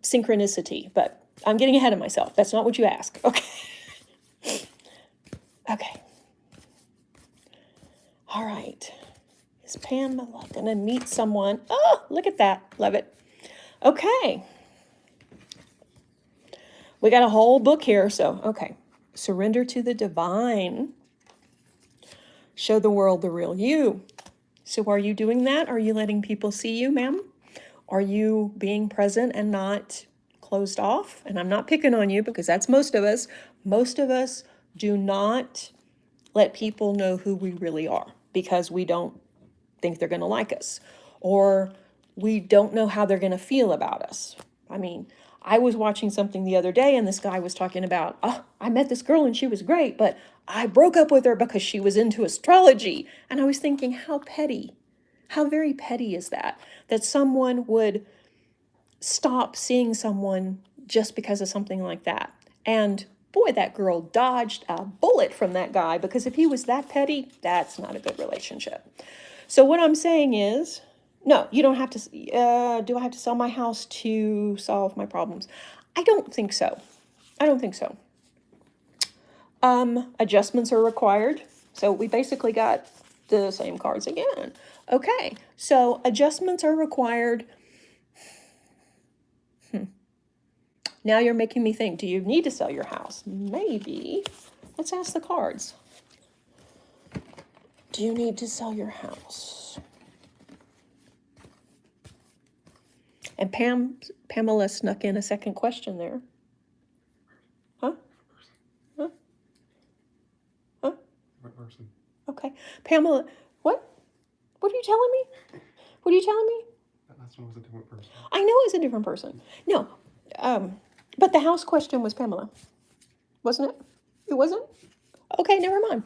synchronicity. But I'm getting ahead of myself. That's not what you ask. Okay. Okay. All right. Is Pamela going to meet someone? Oh, look at that. Love it. Okay. We got a whole book here. So, okay. Surrender to the divine. Show the world the real you. So are you doing that? Are you letting people see you, ma'am? Are you being present and not closed off? And I'm not picking on you because that's most of us. Most of us do not let people know who we really are because we don't think they're going to like us or we don't know how they're going to feel about us. I mean, I was watching something the other day and this guy was talking about, oh, I met this girl and she was great, but I broke up with her because she was into astrology. And I was thinking, how petty, how very petty is that? That someone would stop seeing someone just because of something like that. And boy, that girl dodged a bullet from that guy because if he was that petty, that's not a good relationship. So what I'm saying is, no, you don't have to, do I have to sell my house to solve my problems? I don't think so. I don't think so. Adjustments are required. So we basically got the same cards again. Okay, so adjustments are required. Now you're making me think, do you need to sell your house? Maybe. Let's ask the cards. Do you need to sell your house? And Pamela snuck in a second question there. Huh? Huh? Huh? What person? Okay. Pamela, what? What are you telling me? What are you telling me? That last one was a different person. I know it's a different person. No. But the house question was Pamela. Wasn't it? It wasn't? Okay, never mind.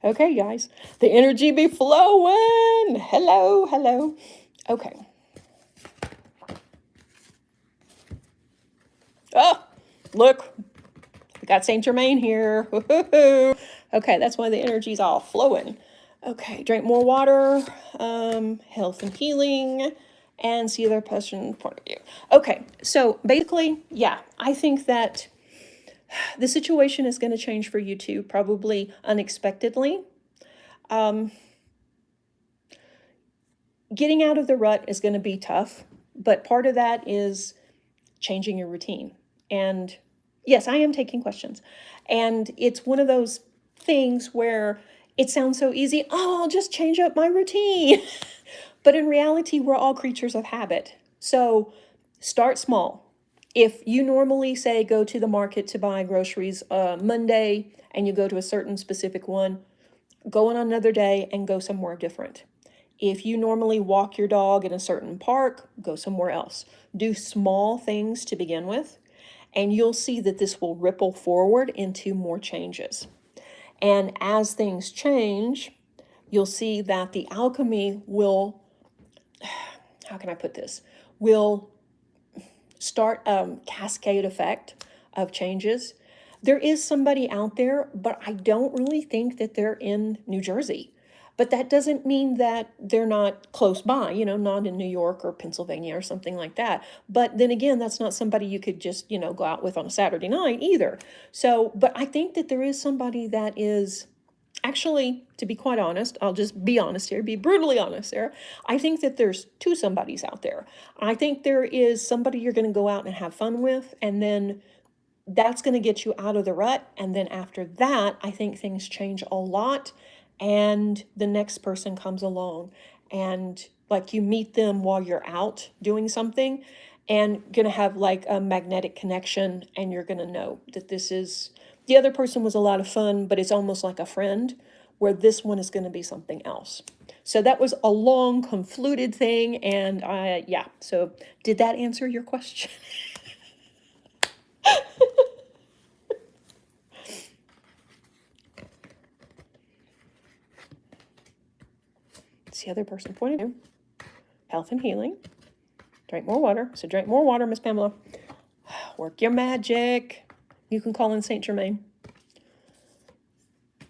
Okay, guys. The energy be flowing. Hello, hello. Okay. Oh, look. We got Saint Germain here. Okay, that's why the energy's all flowing. Okay, drink more water, health and healing, and see their person point of view. Okay, so basically, yeah, I think that the situation is going to change for you too, probably unexpectedly. Getting out of the rut is going to be tough, but part of that is changing your routine. And yes, I am taking questions. And it's one of those things where it sounds so easy. Oh, I'll just change up my routine. But in reality, we're all creatures of habit. So start small. If you normally say go to the market to buy groceries Monday and you go to a certain specific one, go on another day and go somewhere different. If you normally walk your dog in a certain park, go somewhere else. Do small things to begin with, and you'll see that this will ripple forward into more changes. And as things change, you'll see that the alchemy will, how can I put this, will start a cascade effect of changes. There is somebody out there, but I don't really think that they're in New Jersey. But that doesn't mean that they're not close by, not in New York or Pennsylvania or something like that. But then again, that's not somebody you could just, go out with on a Saturday night either. So, but I think that there is somebody that is actually, to be quite honest, I'll just be honest here, be brutally honest there. I think that there's two somebodies out there. I think there is somebody you're going to go out and have fun with, and then that's going to get you out of the rut. And then after that, I think things change a lot. And the next person comes along and like you meet them while you're out doing something and going to have like a magnetic connection, and you're going to know that this is, the other person was a lot of fun, but it's almost like a friend, where this one is going to be something else. So that was a long, convoluted thing, and yeah, so did that answer your question? It's the other person pointed to. Health and healing. Drink more water. So drink more water, Miss Pamela. Work your magic. You can call in Saint Germain.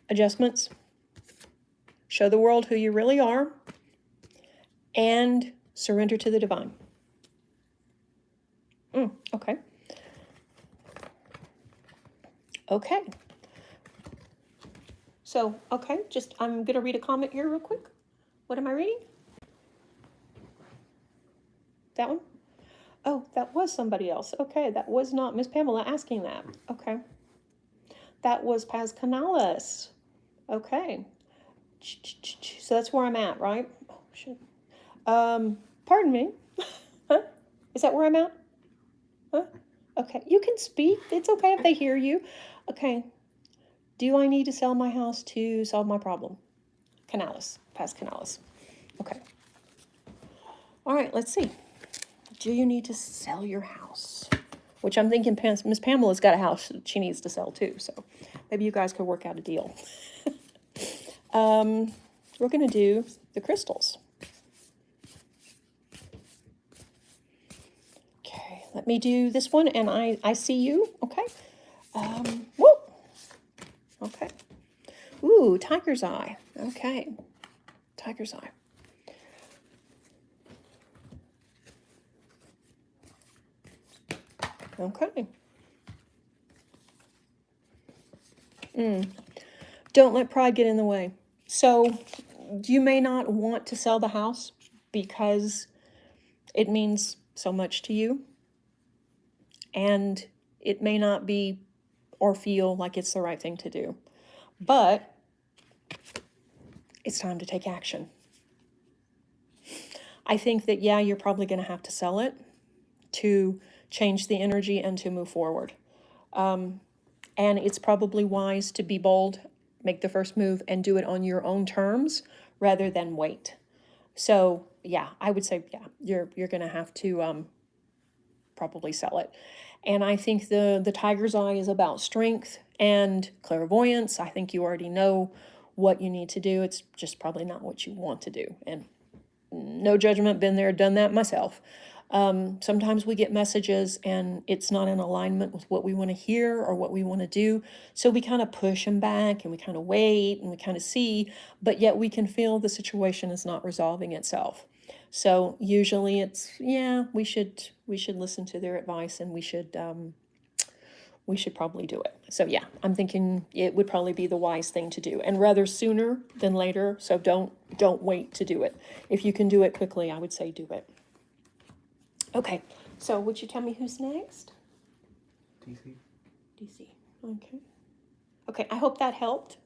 Adjustments. Show the world who you really are. And surrender to the divine. Okay. Okay. So, okay, just, I'm going to read a comment here real quick. What am I reading? That one? Oh, that was somebody else. Okay, that was not Miss Pamela asking that. Okay. That was Paz Canales. Okay. So that's where I'm at, right? Oh, shit. Pardon me. Huh? Is that where I'm at? Huh? Okay, you can speak. It's okay if they hear you. Okay. Do I need to sell my house to solve my problem? Canales. Paz Canales. Okay. All right, let's see. Do you need to sell your house? Which I'm thinking Miss Pamela's got a house that she needs to sell too, so maybe you guys could work out a deal. We're going to do the crystals. Okay, let me do this one, and I see you, okay? Whoa. Okay. Ooh, tiger's eye. Okay. Tiger's eye. Okay. Don't let pride get in the way. So you may not want to sell the house because it means so much to you, and it may not be or feel like it's the right thing to do. But it's time to take action. I think that, yeah, you're probably going to have to sell it to change the energy and to move forward. And it's probably wise to be bold, make the first move, and do it on your own terms rather than wait. So, yeah, I would say, yeah, you're going to have to probably sell it. And I think the tiger's eye is about strength and clairvoyance. I think you already know what you need to do. It's just probably not what you want to do. And no judgment, been there, done that myself. Sometimes we get messages and it's not in alignment with what we want to hear or what we want to do. So we kind of push them back and we kind of wait and we kind of see, but yet we can feel the situation is not resolving itself. So usually it's, yeah, we should listen to their advice, and we should probably do it. So yeah, I'm thinking it would probably be the wise thing to do, and rather sooner than later. So don't wait to do it. If you can do it quickly, I would say do it. Okay, so would you tell me who's next? DC. DC. Okay. Okay, I hope that helped.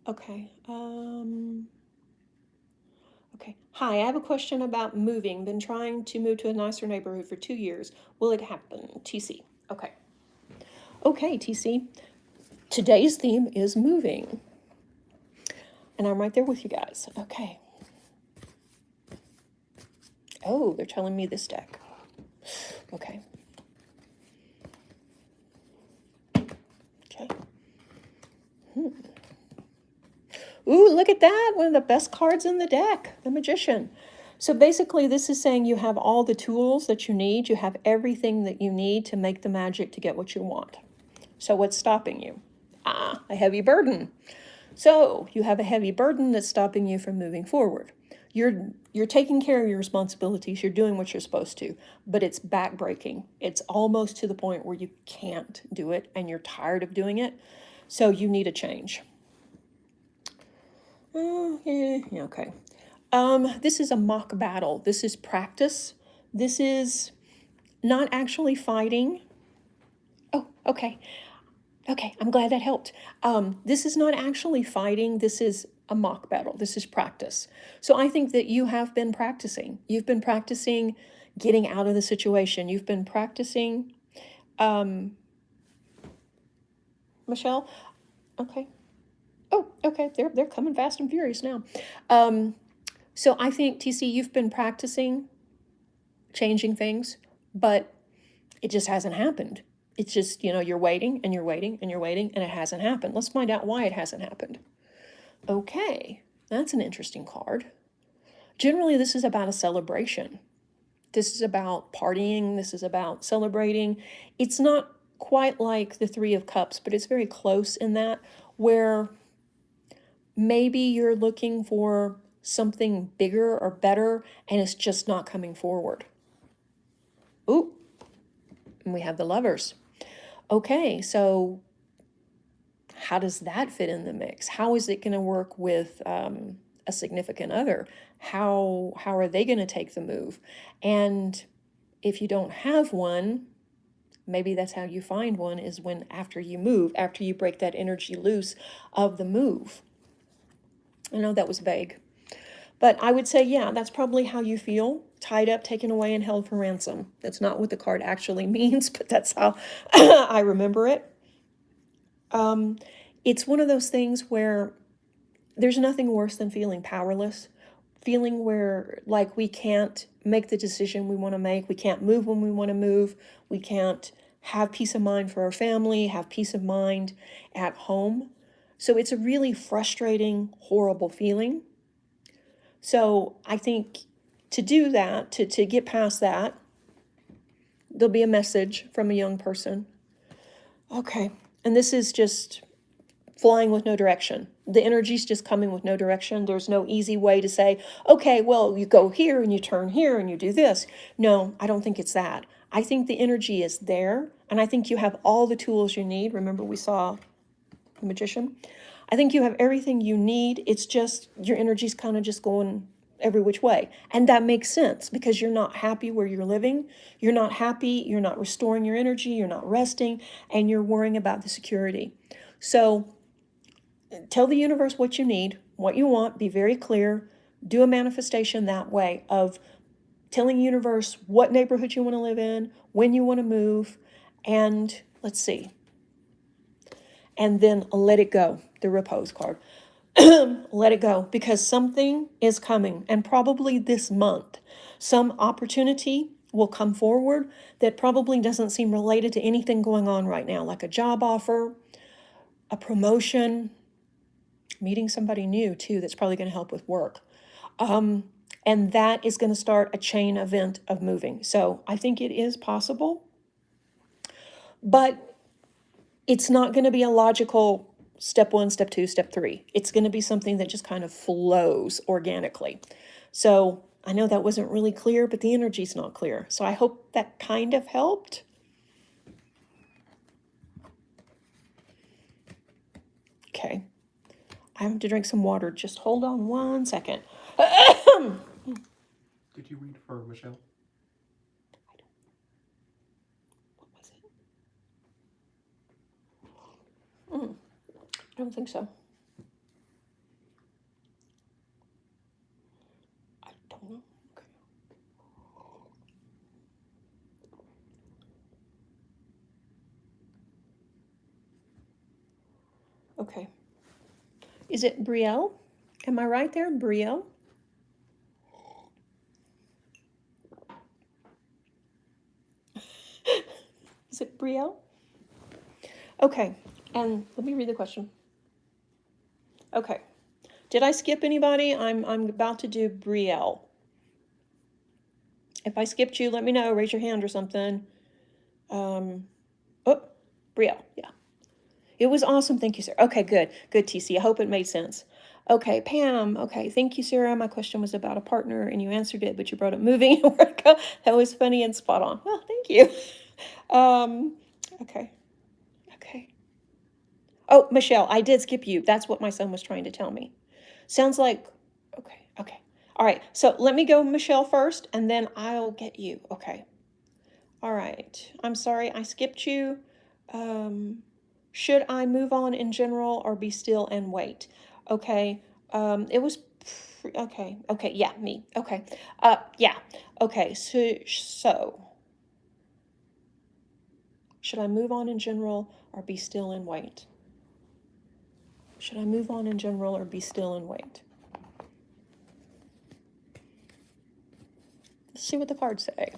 Okay. Okay. Hi, I have a question about moving. Been trying to move to a nicer neighborhood for 2 years. Will it happen? TC. Okay. Okay, TC. Today's theme is moving. And I'm right there with you guys. Okay. Oh, they're telling me this deck. Okay. Okay. Ooh, look at that. One of the best cards in the deck, the Magician. So basically, this is saying you have all the tools that you need. You have everything that you need to make the magic to get what you want. So what's stopping you? A heavy burden. So you have a heavy burden that's stopping you from moving forward. You're taking care of your responsibilities. You're doing what you're supposed to, but it's backbreaking. It's almost to the point where you can't do it and you're tired of doing it. So you need a change. Okay. This is a mock battle. This is practice. This is not actually fighting. Oh, okay. Okay, I'm glad that helped. This is not actually fighting. This is a mock battle. This is practice. So I think that you have been practicing. You've been practicing getting out of the situation. You've been practicing. Michelle? Okay. Oh, okay. They're coming fast and furious now. So I think, TC, you've been practicing changing things, but it just hasn't happened. It's just, you're waiting and you're waiting and you're waiting and it hasn't happened. Let's find out why it hasn't happened. Okay, that's an interesting card. Generally, this is about a celebration. This is about partying. This is about celebrating. It's not quite like the Three of Cups, but it's very close in that, where maybe you're looking for something bigger or better and it's just not coming forward. Ooh, and we have the Lovers. Okay, so how does that fit in the mix? How is it going to work with a significant other? How are they going to take the move? And if you don't have one, maybe that's how you find one, is when after you move, after you break that energy loose of the move. I know that was vague, but I would say, yeah, that's probably how you feel. Tied up, taken away, and held for ransom. That's not what the card actually means, but that's how I remember it. It's one of those things where there's nothing worse than feeling powerless, feeling where like we can't make the decision we want to make, we can't move when we want to move, we can't have peace of mind for our family, have peace of mind at home. So it's a really frustrating, horrible feeling. So I think to do that, to get past that, there'll be a message from a young person. Okay, and this is just flying with no direction. The energy's just coming with no direction. There's no easy way to say, okay, well, you go here and you turn here and you do this. No, I don't think it's that. I think the energy is there, and I think you have all the tools you need. Remember, we saw the Magician. I think you have everything you need. It's just your energy's kind of just going every which way. And that makes sense because you're not happy where you're living. You're not happy. You're not restoring your energy. You're not resting, and you're worrying about the security. So tell the universe what you need, what you want, be very clear, do a manifestation that way of telling the universe what neighborhood you want to live in, when you want to move, and let's see. And then let it go, the repose card. Let it go, because something is coming, and probably this month, some opportunity will come forward that probably doesn't seem related to anything going on right now, like a job offer, a promotion, meeting somebody new too that's probably going to help with work. And that is going to start a chain event of moving. So I think it is possible, but it's not going to be a logical step 1, step 2, step 3. It's going to be something that just kind of flows organically. So I know that wasn't really clear, but the energy's not clear. So I hope that kind of helped. Okay. I have to drink some water. Just hold on one second. Did you read for Michelle? What was it? I don't think so. I don't know. Okay. Is it Brielle? Am I right there? Brielle? Is it Brielle? Okay. And let me read the question. Okay. Did I skip anybody? I'm about to do Brielle. If I skipped you, let me know. Raise your hand or something. Oh, Brielle. Yeah. It was awesome. Thank you, sir. Okay, good. Good, TC. I hope it made sense. Okay, Pam. Okay, thank you, Sarah. My question was about a partner, and you answered it, but you brought up moving and work. That was funny and spot on. Well, thank you. Okay. Okay. Oh, Michelle, I did skip you. That's what my son was trying to tell me. Sounds like, okay, okay. All right, so let me go Michelle first, and then I'll get you. Okay. All right. I'm sorry, I skipped you. Should I move on in general or be still and wait? Okay. It was Okay, okay, yeah, me. Okay. Yeah. Okay, so should I move on in general or be still and wait? Should I move on in general or be still and wait? Let's see what the cards say.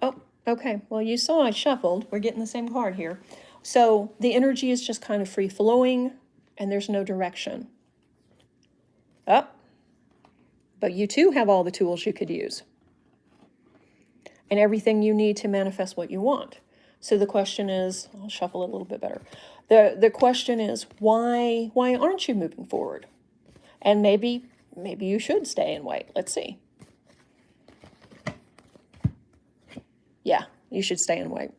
Oh, okay. Well, you saw I shuffled. We're getting the same card here. So the energy is just kind of free flowing and there's no direction. Oh, but you too have all the tools you could use and everything you need to manifest what you want. So the question is, I'll shuffle it a little bit better. The question is, why aren't you moving forward? And maybe you should stay and wait. Let's see. Yeah, you should stay and wait.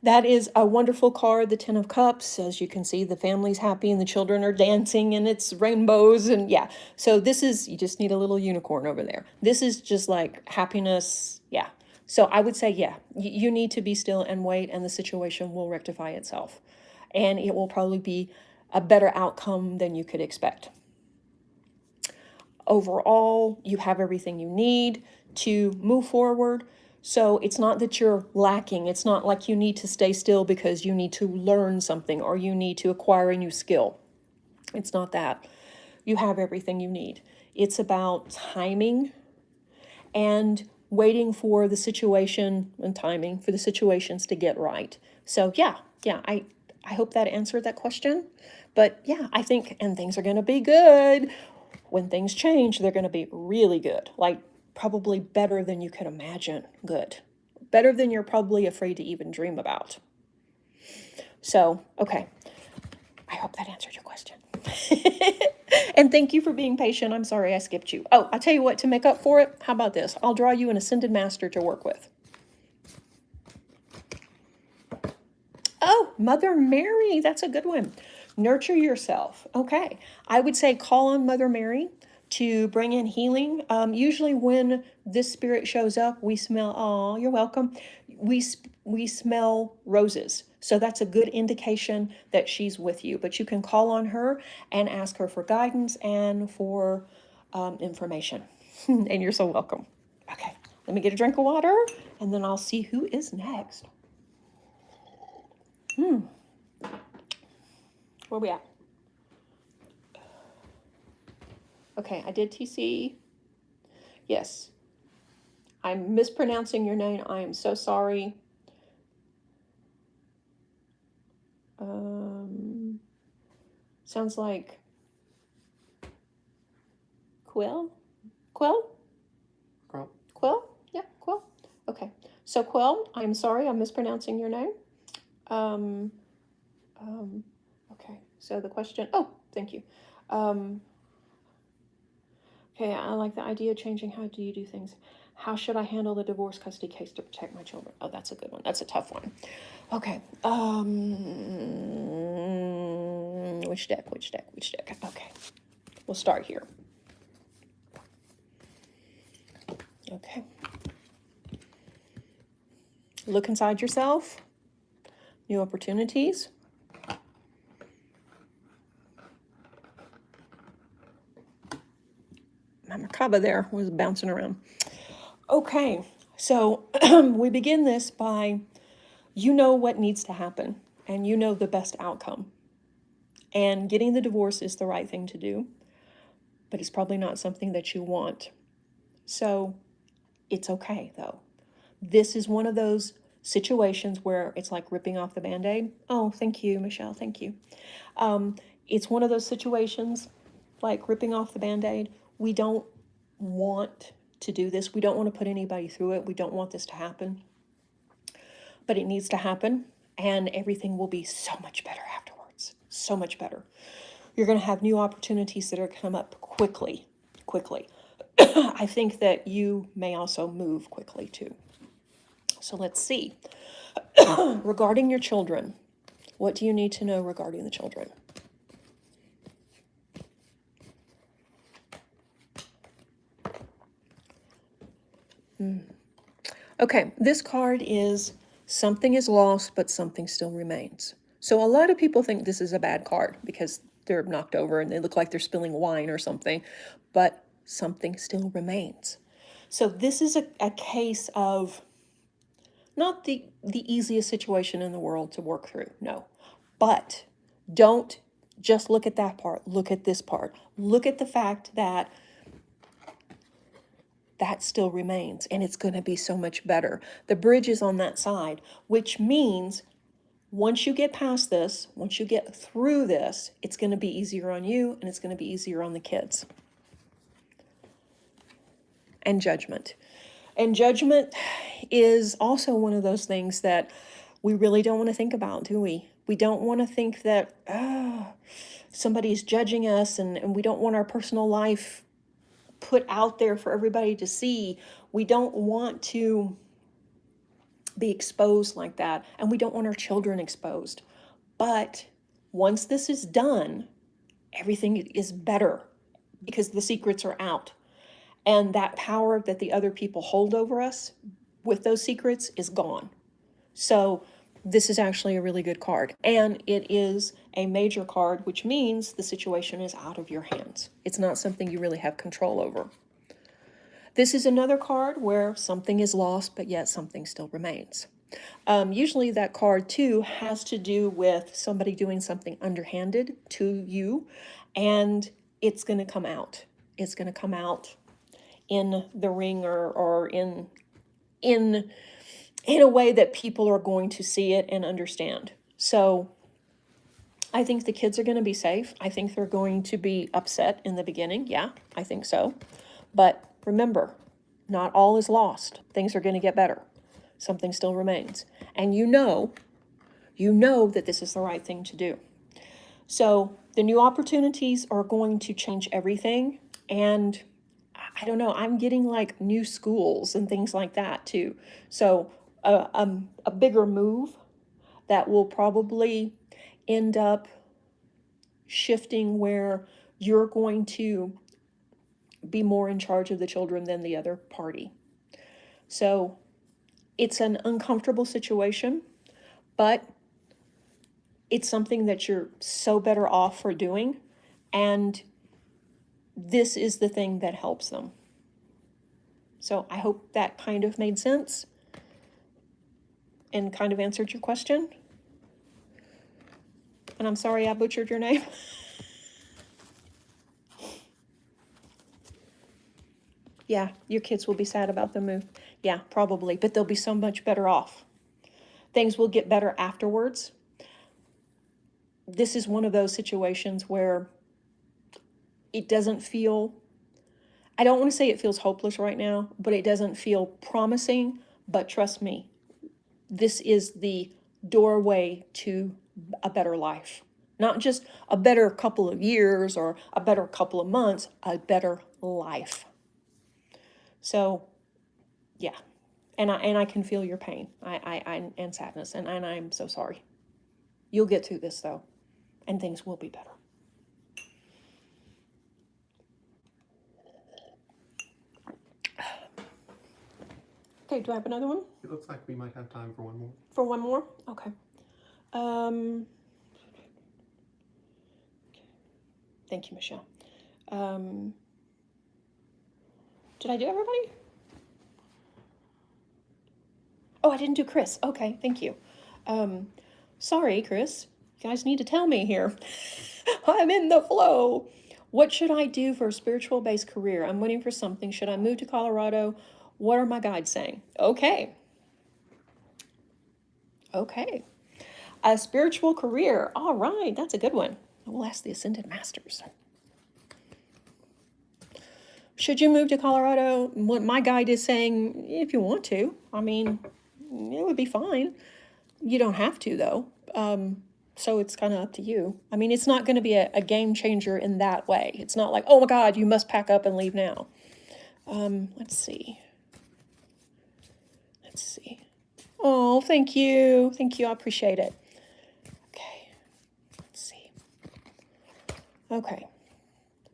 That is a wonderful card, the Ten of Cups. As you can see, the family's happy and the children are dancing and it's rainbows and yeah. So this is, you just need a little unicorn over there. This is just like happiness. Yeah. So I would say, yeah, you need to be still and wait and the situation will rectify itself. And it will probably be a better outcome than you could expect. Overall, you have everything you need to move forward. So it's not that you're lacking. It's not like you need to stay still because you need to learn something or you need to acquire a new skill. It's not that. You have everything you need. It's about timing and waiting for the situation and timing for the situations to get right. So yeah, I hope that answered that question. But yeah, I think, and things are going to be good. When things change, they're going to be really good. Like probably better than you could imagine good. Better than you're probably afraid to even dream about. So, okay. I hope that answered your question. And thank you for being patient. I'm sorry I skipped you. Oh, I'll tell you what, to make up for it, how about this? I'll draw you an Ascended Master to work with. Oh, Mother Mary, that's a good one. Nurture yourself. Okay, I would say call on Mother Mary to bring in healing. Usually when this spirit shows up, we smell, oh, you're welcome. We smell roses. So that's a good indication that she's with you. But you can call on her and ask her for guidance and for information. And you're so welcome. Okay, let me get a drink of water and then I'll see who is next. Where we at? Okay, I did TC. Yes. I'm mispronouncing your name. I am so sorry. Sounds like Quill? Quill? Girl. Quill? Yeah, Quill. Okay. So Quill, I'm sorry, I'm mispronouncing your name. Okay. So the question, oh, thank you. Okay, I like the idea of changing. How do you do things? How should I handle the divorce custody case to protect my children? Oh, that's a good one. That's a tough one. Okay. Which deck? Okay. We'll start here. Okay. Look inside yourself. New opportunities. My Merkaba there was bouncing around. Okay, so we begin this by, you know what needs to happen and you know the best outcome. And getting the divorce is the right thing to do, but it's probably not something that you want. So it's okay though. This is one of those situations where it's like ripping off the Band-Aid. Oh, thank you, Michelle, thank you. It's one of those situations like ripping off the Band-Aid. We don't want to do this. We don't want to put anybody through it. We don't want this to happen. But it needs to happen, and everything will be so much better afterwards. So much better. You're going to have new opportunities that are come up quickly. I think that you may also move quickly too. So let's see. Regarding your children, what do you need to know regarding the children? Okay, this card is something is lost, but something still remains. So a lot of people think this is a bad card because they're knocked over and they look like they're spilling wine or something, but something still remains. So this is a case of not the easiest situation in the world to work through, no. But don't just look at that part, look at this part. Look at the fact that that still remains and it's going to be so much better. The bridge is on that side, which means once you get past this, once you get through this, it's going to be easier on you and it's going to be easier on the kids. And judgment. And judgment is also one of those things that we really don't want to think about, do we? We don't want to think that somebody's judging us and we don't want our personal life put out there for everybody to see. We don't want to be exposed like that, and we don't want our children exposed. But once this is done, everything is better because the secrets are out. And that power that the other people hold over us with those secrets is gone. So this is actually a really good card. And it is a major card, which means the situation is out of your hands. It's not something you really have control over. This is another card where something is lost, but yet something still remains. Usually that card too has to do with somebody doing something underhanded to you, and it's going to come out. It's going to come out in the ring or in a way that people are going to see it and understand. So I think the kids are going to be safe. I think they're going to be upset in the beginning. Yeah, I think so. But remember, not all is lost. Things are going to get better. Something still remains. And you know that this is the right thing to do. So the new opportunities are going to change everything. And I don't know, I'm getting like new schools and things like that too. So a bigger move that will probably end up shifting where you're going to be more in charge of the children than the other party. So it's an uncomfortable situation, but it's something that you're so better off for doing. And this is the thing that helps them. So I hope that kind of made sense and kind of answered your question. And I'm sorry I butchered your name. Yeah, your kids will be sad about the move. Yeah, probably, but they'll be so much better off. Things will get better afterwards. This is one of those situations where it doesn't feel, I don't want to say it feels hopeless right now, but it doesn't feel promising. But trust me, this is the doorway to a better life. Not just a better couple of years or a better couple of months, a better life. So, yeah. And I can feel your pain and sadness, and I'm so sorry. You'll get through this, though, and things will be better. Okay, do I have another one? It looks like we might have time for one more. For one more? Okay. Thank you, Michelle. Did I do everybody? Oh, I didn't do Chris. Okay, thank you. Sorry, Chris. You guys need to tell me here. I'm in the flow. What should I do for a spiritual-based career? I'm waiting for something. Should I move to Colorado? What are my guides saying? Okay. Okay. A spiritual career. All right, that's a good one. We'll ask the Ascended Masters. Should you move to Colorado? What my guide is saying, if you want to. I mean, it would be fine. You don't have to, though. So it's kind of up to you. I mean, it's not going to be a game changer in that way. It's not like, oh my God, you must pack up and leave now. Let's see. Let's see. Oh, thank you. Thank you. I appreciate it. Okay. Let's see. Okay.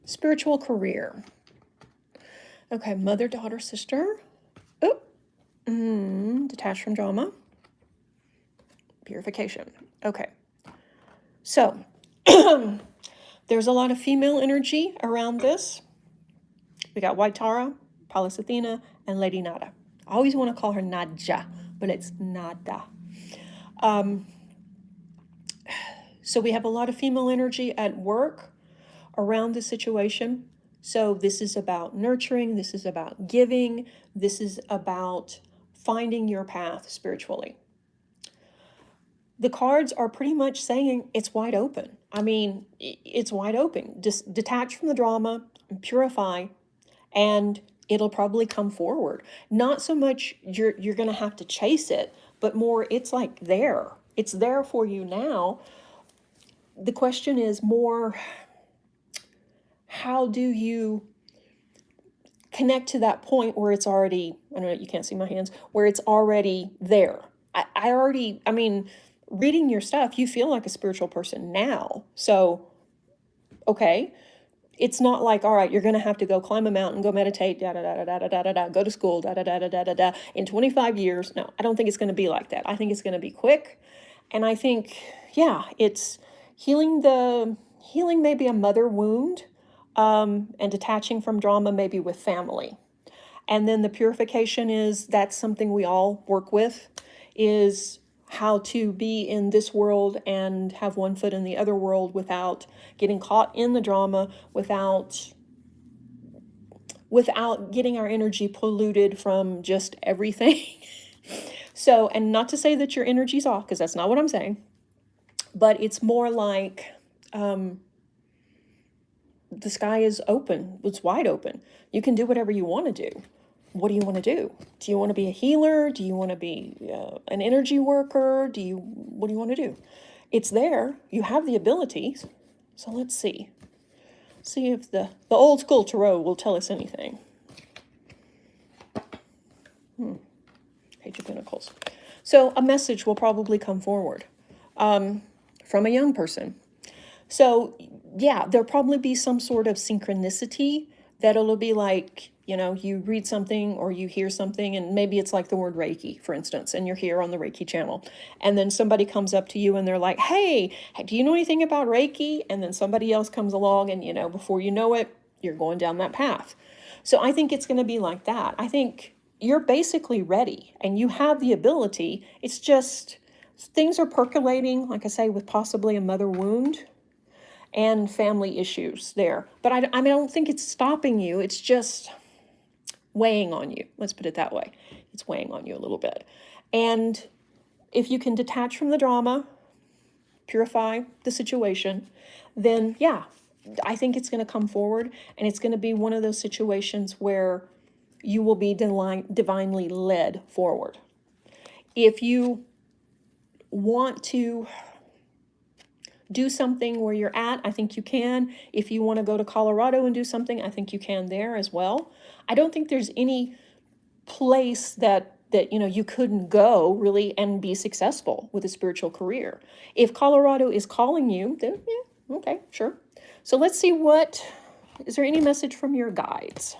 Spiritual career. Okay. Mother, daughter, sister. Oh. detach from drama, purification. Okay. So there's a lot of female energy around this. We got White Tara, Pallas Athena, and Lady Nada. I always want to call her Nadja, but it's Nada. So we have a lot of female energy at work around the situation. So this is about nurturing, this is about giving, this is about finding your path spiritually. The cards are pretty much saying it's wide open. I mean, it's wide open. Just detach from the drama, purify, and it'll probably come forward. Not so much you're going to have to chase it, but more it's like there. It's there for you now. The question is more, how do you connect to that point where it's already, I don't know, you can't see my hands, where it's already there. I mean, reading your stuff, you feel like a spiritual person now. So, okay, it's not like, all right, you're going to have to go climb a mountain, go meditate, da da da da da da da da, go to school, da da da da da da da, in 25 years. No, I don't think it's going to be like that. I think it's going to be quick. And I think, yeah, it's healing maybe a mother wound, and detaching from drama maybe with family. And then the purification is, that's something we all work with, is how to be in this world and have one foot in the other world without getting caught in the drama, without getting our energy polluted from just everything. So, and not to say that your energy's off, because that's not what I'm saying, but it's more like, the sky is open. It's wide open. You can do whatever you want to do. What do you want to do? Do you want to be a healer? Do you want to be an energy worker? What do you want to do? It's there. You have the abilities. So let's see. See if the old school tarot will tell us anything. Page of Pentacles. So a message will probably come forward from a young person. So yeah, there'll probably be some sort of synchronicity that it'll be like, you read something or you hear something, and maybe it's like the word Reiki, for instance, and you're here on the Reiki channel. And then somebody comes up to you and they're like, hey, do you know anything about Reiki? And then somebody else comes along and, before you know it, you're going down that path. So I think it's going to be like that. I think you're basically ready and you have the ability. It's just things are percolating, like I say, with possibly a mother wound and family issues there. But I don't think it's stopping you. It's just weighing on you. Let's put it that way. It's weighing on you a little bit. And if you can detach from the drama, purify the situation, then yeah, I think it's going to come forward, and it's going to be one of those situations where you will be divinely led forward. If you want to do something where you're at, I think you can. If you want to go to Colorado and do something, I think you can there as well. I don't think there's any place that you couldn't go really and be successful with a spiritual career. If Colorado is calling you, then yeah, okay, sure. So let's see, is there any message from your guides?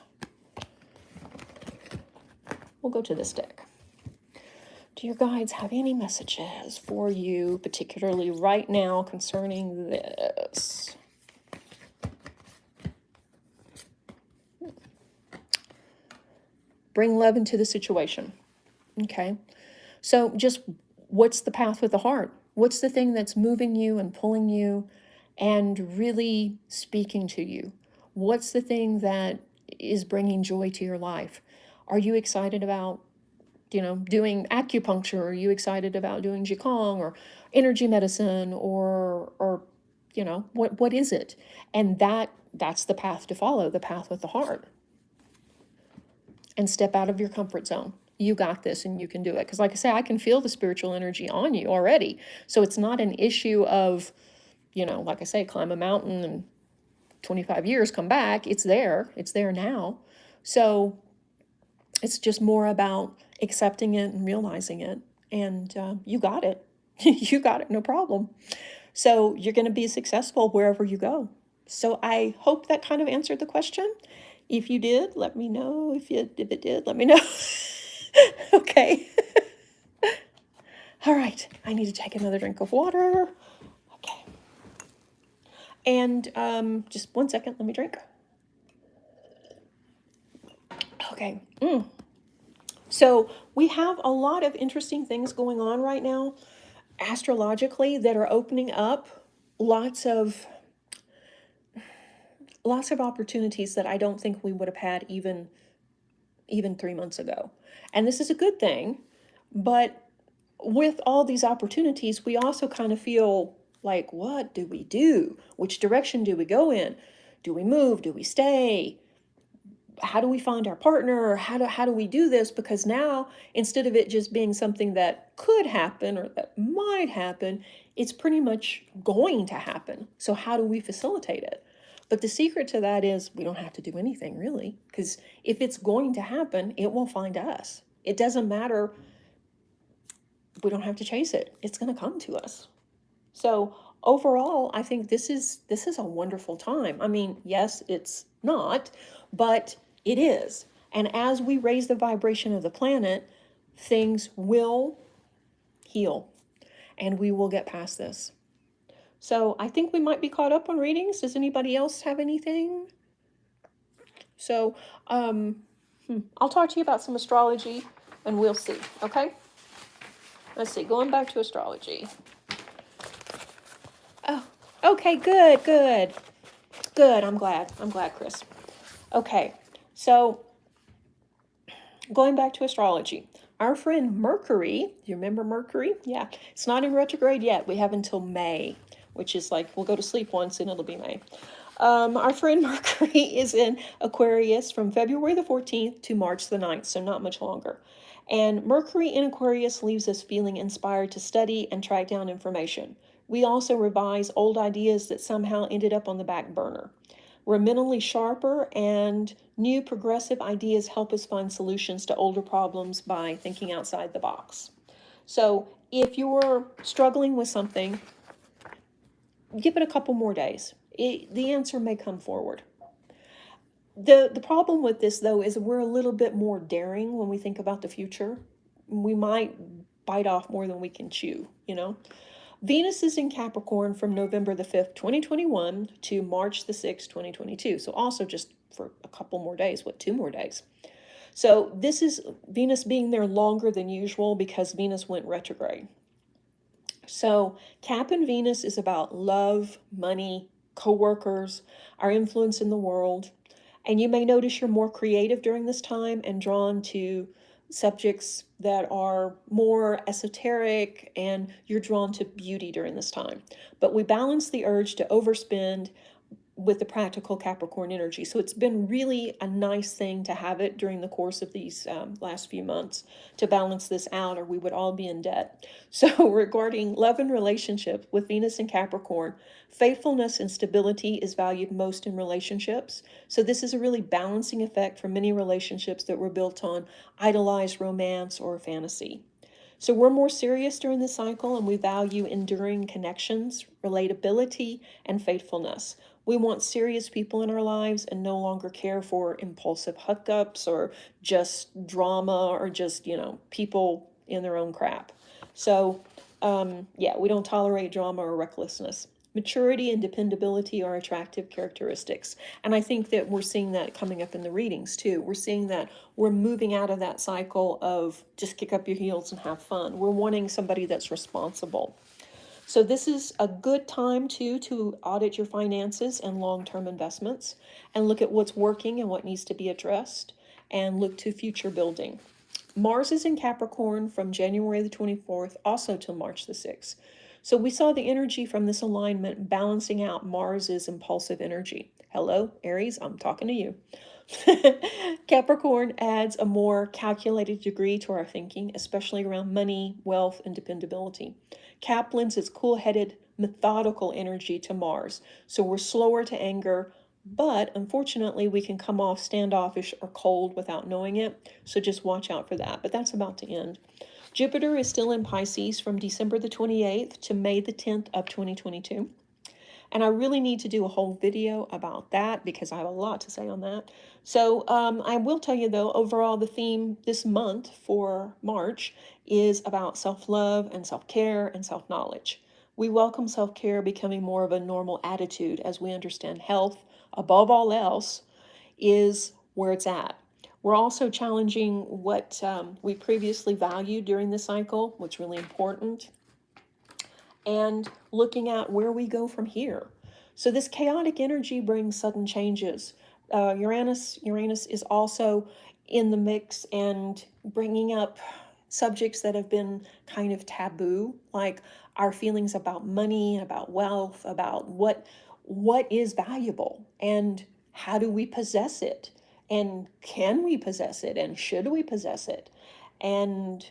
We'll go to this deck. Do your guides have any messages for you, particularly right now, concerning this? Bring love into the situation. Okay. So just what's the path with the heart? What's the thing that's moving you and pulling you and really speaking to you? What's the thing that is bringing joy to your life? Are you excited about doing acupuncture? Are you excited about doing Qigong or energy medicine or what is it? And that's the path to follow, the path with the heart. And step out of your comfort zone. You got this and you can do it. Because like I say, I can feel the spiritual energy on you already. So it's not an issue of, like I say, climb a mountain and 25 years come back. It's there. It's there now. So it's just more about accepting it and realizing it. And you got it. You got it. No problem. So you're going to be successful wherever you go. So I hope that kind of answered the question. If you did, let me know. If it did, let me know. Okay. All right, I need to take another drink of water. Okay. And just 1 second, let me drink. Okay. So we have a lot of interesting things going on right now, astrologically, that are opening up lots of opportunities that I don't think we would have had even 3 months ago. And this is a good thing, but with all these opportunities, we also kind of feel like, what do we do? Which direction do we go in? Do we move? Do we stay? How do we find our partner? How do we do this? Because now, instead of it just being something that could happen or that might happen, it's pretty much going to happen. So how do we facilitate it? But the secret to that is we don't have to do anything really, because if it's going to happen, it will find us. It doesn't matter. We don't have to chase it. It's going to come to us. So overall, I think this is a wonderful time. I mean, yes, it's not, but it is. And as we raise the vibration of the planet, things will heal and we will get past this. So I think we might be caught up on readings. Does anybody else have anything? So I'll talk to you about some astrology and we'll see, okay? Let's see, going back to astrology. Oh, okay, good. I'm glad, Chris. Okay, so going back to astrology, our friend Mercury, do you remember Mercury? Yeah, it's not in retrograde yet. We have until May, which is like, we'll go to sleep once and it'll be May. Our friend Mercury is in Aquarius from February the 14th to March the 9th, so not much longer. And Mercury in Aquarius leaves us feeling inspired to study and track down information. We also revise old ideas that somehow ended up on the back burner. We're mentally sharper, and new progressive ideas help us find solutions to older problems by thinking outside the box. So if you're struggling with something, give it a couple more days. The answer may come forward. The problem with this, though, is we're a little bit more daring when we think about the future. We might bite off more than we can chew, you know? Venus is in Capricorn from November the 5th, 2021 to March the 6th, 2022. So also just for a couple more days, 2 more days. So this is Venus being there longer than usual because Venus went retrograde. So Cap and Venus is about love, money, co-workers, our influence in the world. And you may notice you're more creative during this time and drawn to subjects that are more esoteric, and you're drawn to beauty during this time. But we balance the urge to overspend with the practical Capricorn energy. So it's been really a nice thing to have it during the course of these last few months to balance this out, or we would all be in debt. So regarding love and relationship with Venus and Capricorn, faithfulness and stability is valued most in relationships. So this is a really balancing effect for many relationships that were built on idolized romance or fantasy. So we're more serious during this cycle, and we value enduring connections, relatability, and faithfulness. We want serious people in our lives and no longer care for impulsive hookups or just drama or just, people in their own crap. So, we don't tolerate drama or recklessness. Maturity and dependability are attractive characteristics. And I think that we're seeing that coming up in the readings too. We're seeing that we're moving out of that cycle of just kick up your heels and have fun. We're wanting somebody that's responsible. So this is a good time to audit your finances and long-term investments and look at what's working and what needs to be addressed and look to future building. Mars is in Capricorn from January the 24th, also till March the 6th. So we saw the energy from this alignment balancing out Mars's impulsive energy. Hello, Aries, I'm talking to you. Capricorn adds a more calculated degree to our thinking, especially around money, wealth, and dependability. Cap lends its cool-headed, methodical energy to Mars, so we're slower to anger, but unfortunately we can come off standoffish or cold without knowing it, so just watch out for that. But that's about to end. Jupiter is still in Pisces from December the 28th to May the 10th of 2022. And I really need to do a whole video about that because I have a lot to say on that. So I will tell you though, overall, the theme this month for March is about self-love and self-care and self-knowledge. We welcome self-care becoming more of a normal attitude as we understand health, above all else, is where it's at. We're also challenging what we previously valued during the cycle, what's really important, and looking at where we go from here. So this chaotic energy brings sudden changes. Uranus is also in the mix and bringing up subjects that have been kind of taboo, like our feelings about money, about wealth, about what is valuable and how do we possess it, and can we possess it, and should we possess it. And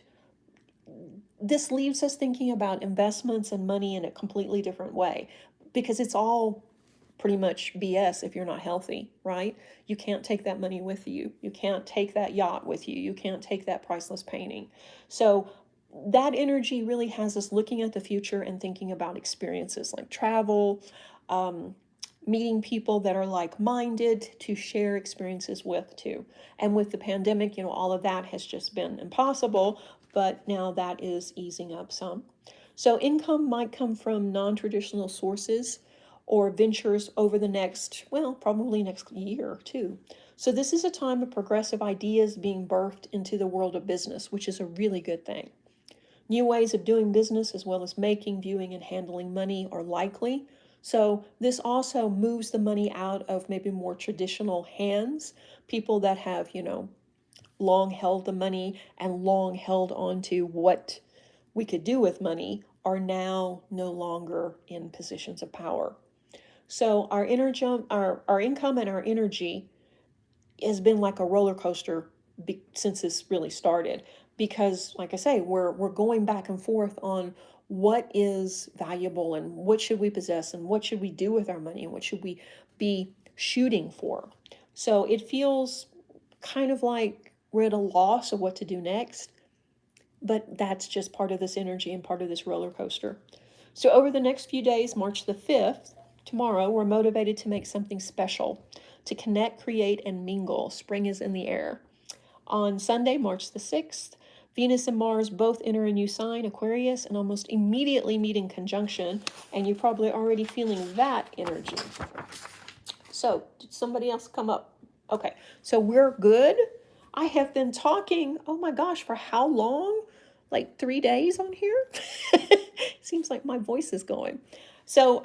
this leaves us thinking about investments and money in a completely different way because it's all pretty much BS if you're not healthy, right? You can't take that money with you. You can't take that yacht with you. You can't take that priceless painting. So that energy really has us looking at the future and thinking about experiences like travel, um, meeting people that are like-minded to share experiences with too. And with the pandemic, all of that has just been impossible, but now that is easing up some. So income might come from non-traditional sources or ventures over the next, well, probably next year or two. So this is a time of progressive ideas being birthed into the world of business, which is a really good thing. New ways of doing business, as well as making, viewing, and handling money, are likely. So this also moves the money out of maybe more traditional hands, people that have, long held the money and long held on to what we could do with money, are now no longer in positions of power. So our energy, our income and our energy has been like a roller coaster since this really started, because like I say, we're going back and forth on what is valuable and what should we possess and what should we do with our money and what should we be shooting for. So it feels kind of like we're at a loss of what to do next, but that's just part of this energy and part of this roller coaster. So over the next few days, March the 5th, tomorrow, we're motivated to make something special, to connect, create, and mingle. Spring is in the air. On Sunday, March the 6th, Venus and Mars both enter a new sign, Aquarius, and almost immediately meet in conjunction, and you're probably already feeling that energy. So, did somebody else come up? Okay, so we're good. I have been talking, oh my gosh, for how long? Like 3 days on here? Seems like my voice is going. So,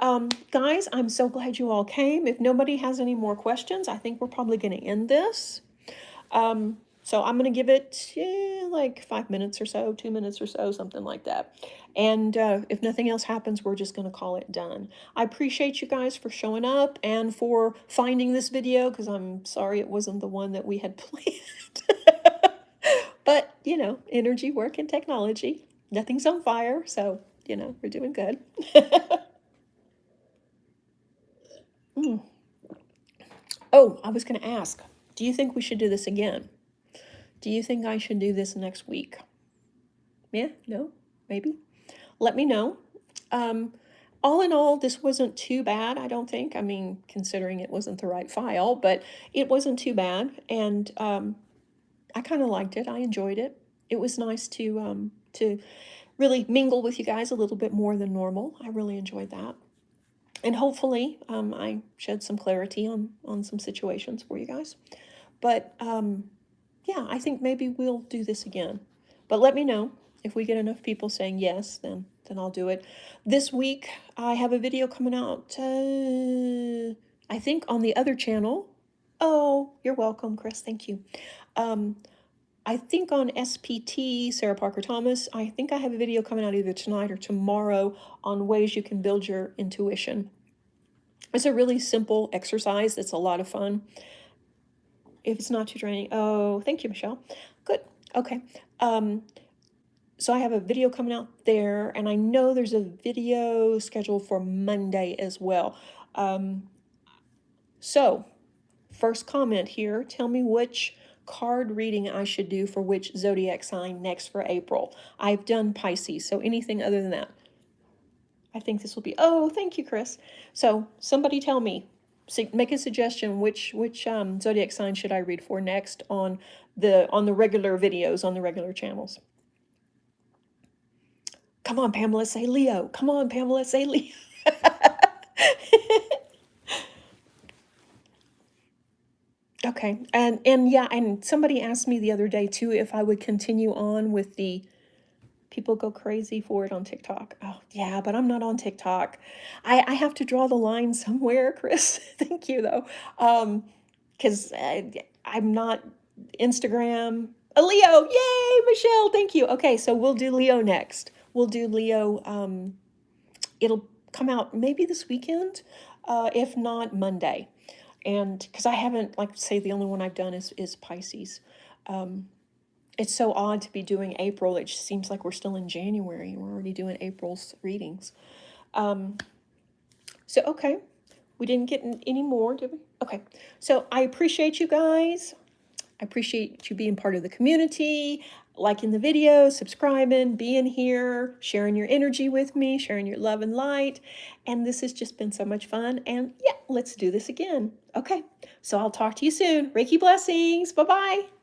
guys, I'm so glad you all came. If nobody has any more questions, I think we're probably going to end this. So I'm going to give it like 5 minutes or so, 2 minutes or so, something like that. And if nothing else happens, we're just going to call it done. I appreciate you guys for showing up and for finding this video, because I'm sorry it wasn't the one that we had planned. But, energy, work, and technology. Nothing's on fire, so, we're doing good. Mm. Oh, I was going to ask, do you think we should do this again? Do you think I should do this next week? Yeah? No? Maybe? Let me know. All in all, this wasn't too bad, I don't think. I mean, considering it wasn't the right file, but it wasn't too bad. And I kind of liked it. I enjoyed it. It was nice to really mingle with you guys a little bit more than normal. I really enjoyed that. And hopefully I shed some clarity on some situations for you guys. But yeah, I think maybe we'll do this again. But let me know. If we get enough people saying yes, then I'll do it. This week, I have a video coming out, I think on the other channel. Oh, you're welcome, Chris. Thank you. I think on SPT, Sarah Parker Thomas, I think I have a video coming out either tonight or tomorrow on ways you can build your intuition. It's a really simple exercise. It's a lot of fun. If it's not too draining. Oh, thank you, Michelle. Good. Okay. So I have a video coming out there, and I know there's a video scheduled for Monday as well. So first comment here, tell me which card reading I should do for which zodiac sign next for April. I've done Pisces, so anything other than that. I think this will be, oh, thank you, Chris. So somebody tell me, make a suggestion, which zodiac sign should I read for next on the regular videos, on the regular channels? Come on, Pamela, say Leo. Come on, Pamela, say Leo. Okay. And yeah, and somebody asked me the other day too if I would continue on with the people go crazy for it on TikTok. Oh, yeah, but I'm not on TikTok. I have to draw the line somewhere, Chris. Thank you though. Because I'm not Instagram. A Leo, yay, Michelle, thank you. Okay, so we'll do Leo next. We'll do Leo. It'll come out maybe this weekend, if not Monday. And because I haven't, like, say, the only one I've done is Pisces. It's so odd to be doing April. It just seems like we're still in January. We're already doing April's readings. So, okay. We didn't get any more, did we? Okay. So I appreciate you guys. I appreciate you being part of the community, liking the video, subscribing, being here, sharing your energy with me, sharing your love and light. And this has just been so much fun. And yeah, let's do this again. Okay. So I'll talk to you soon. Reiki blessings. Bye-bye.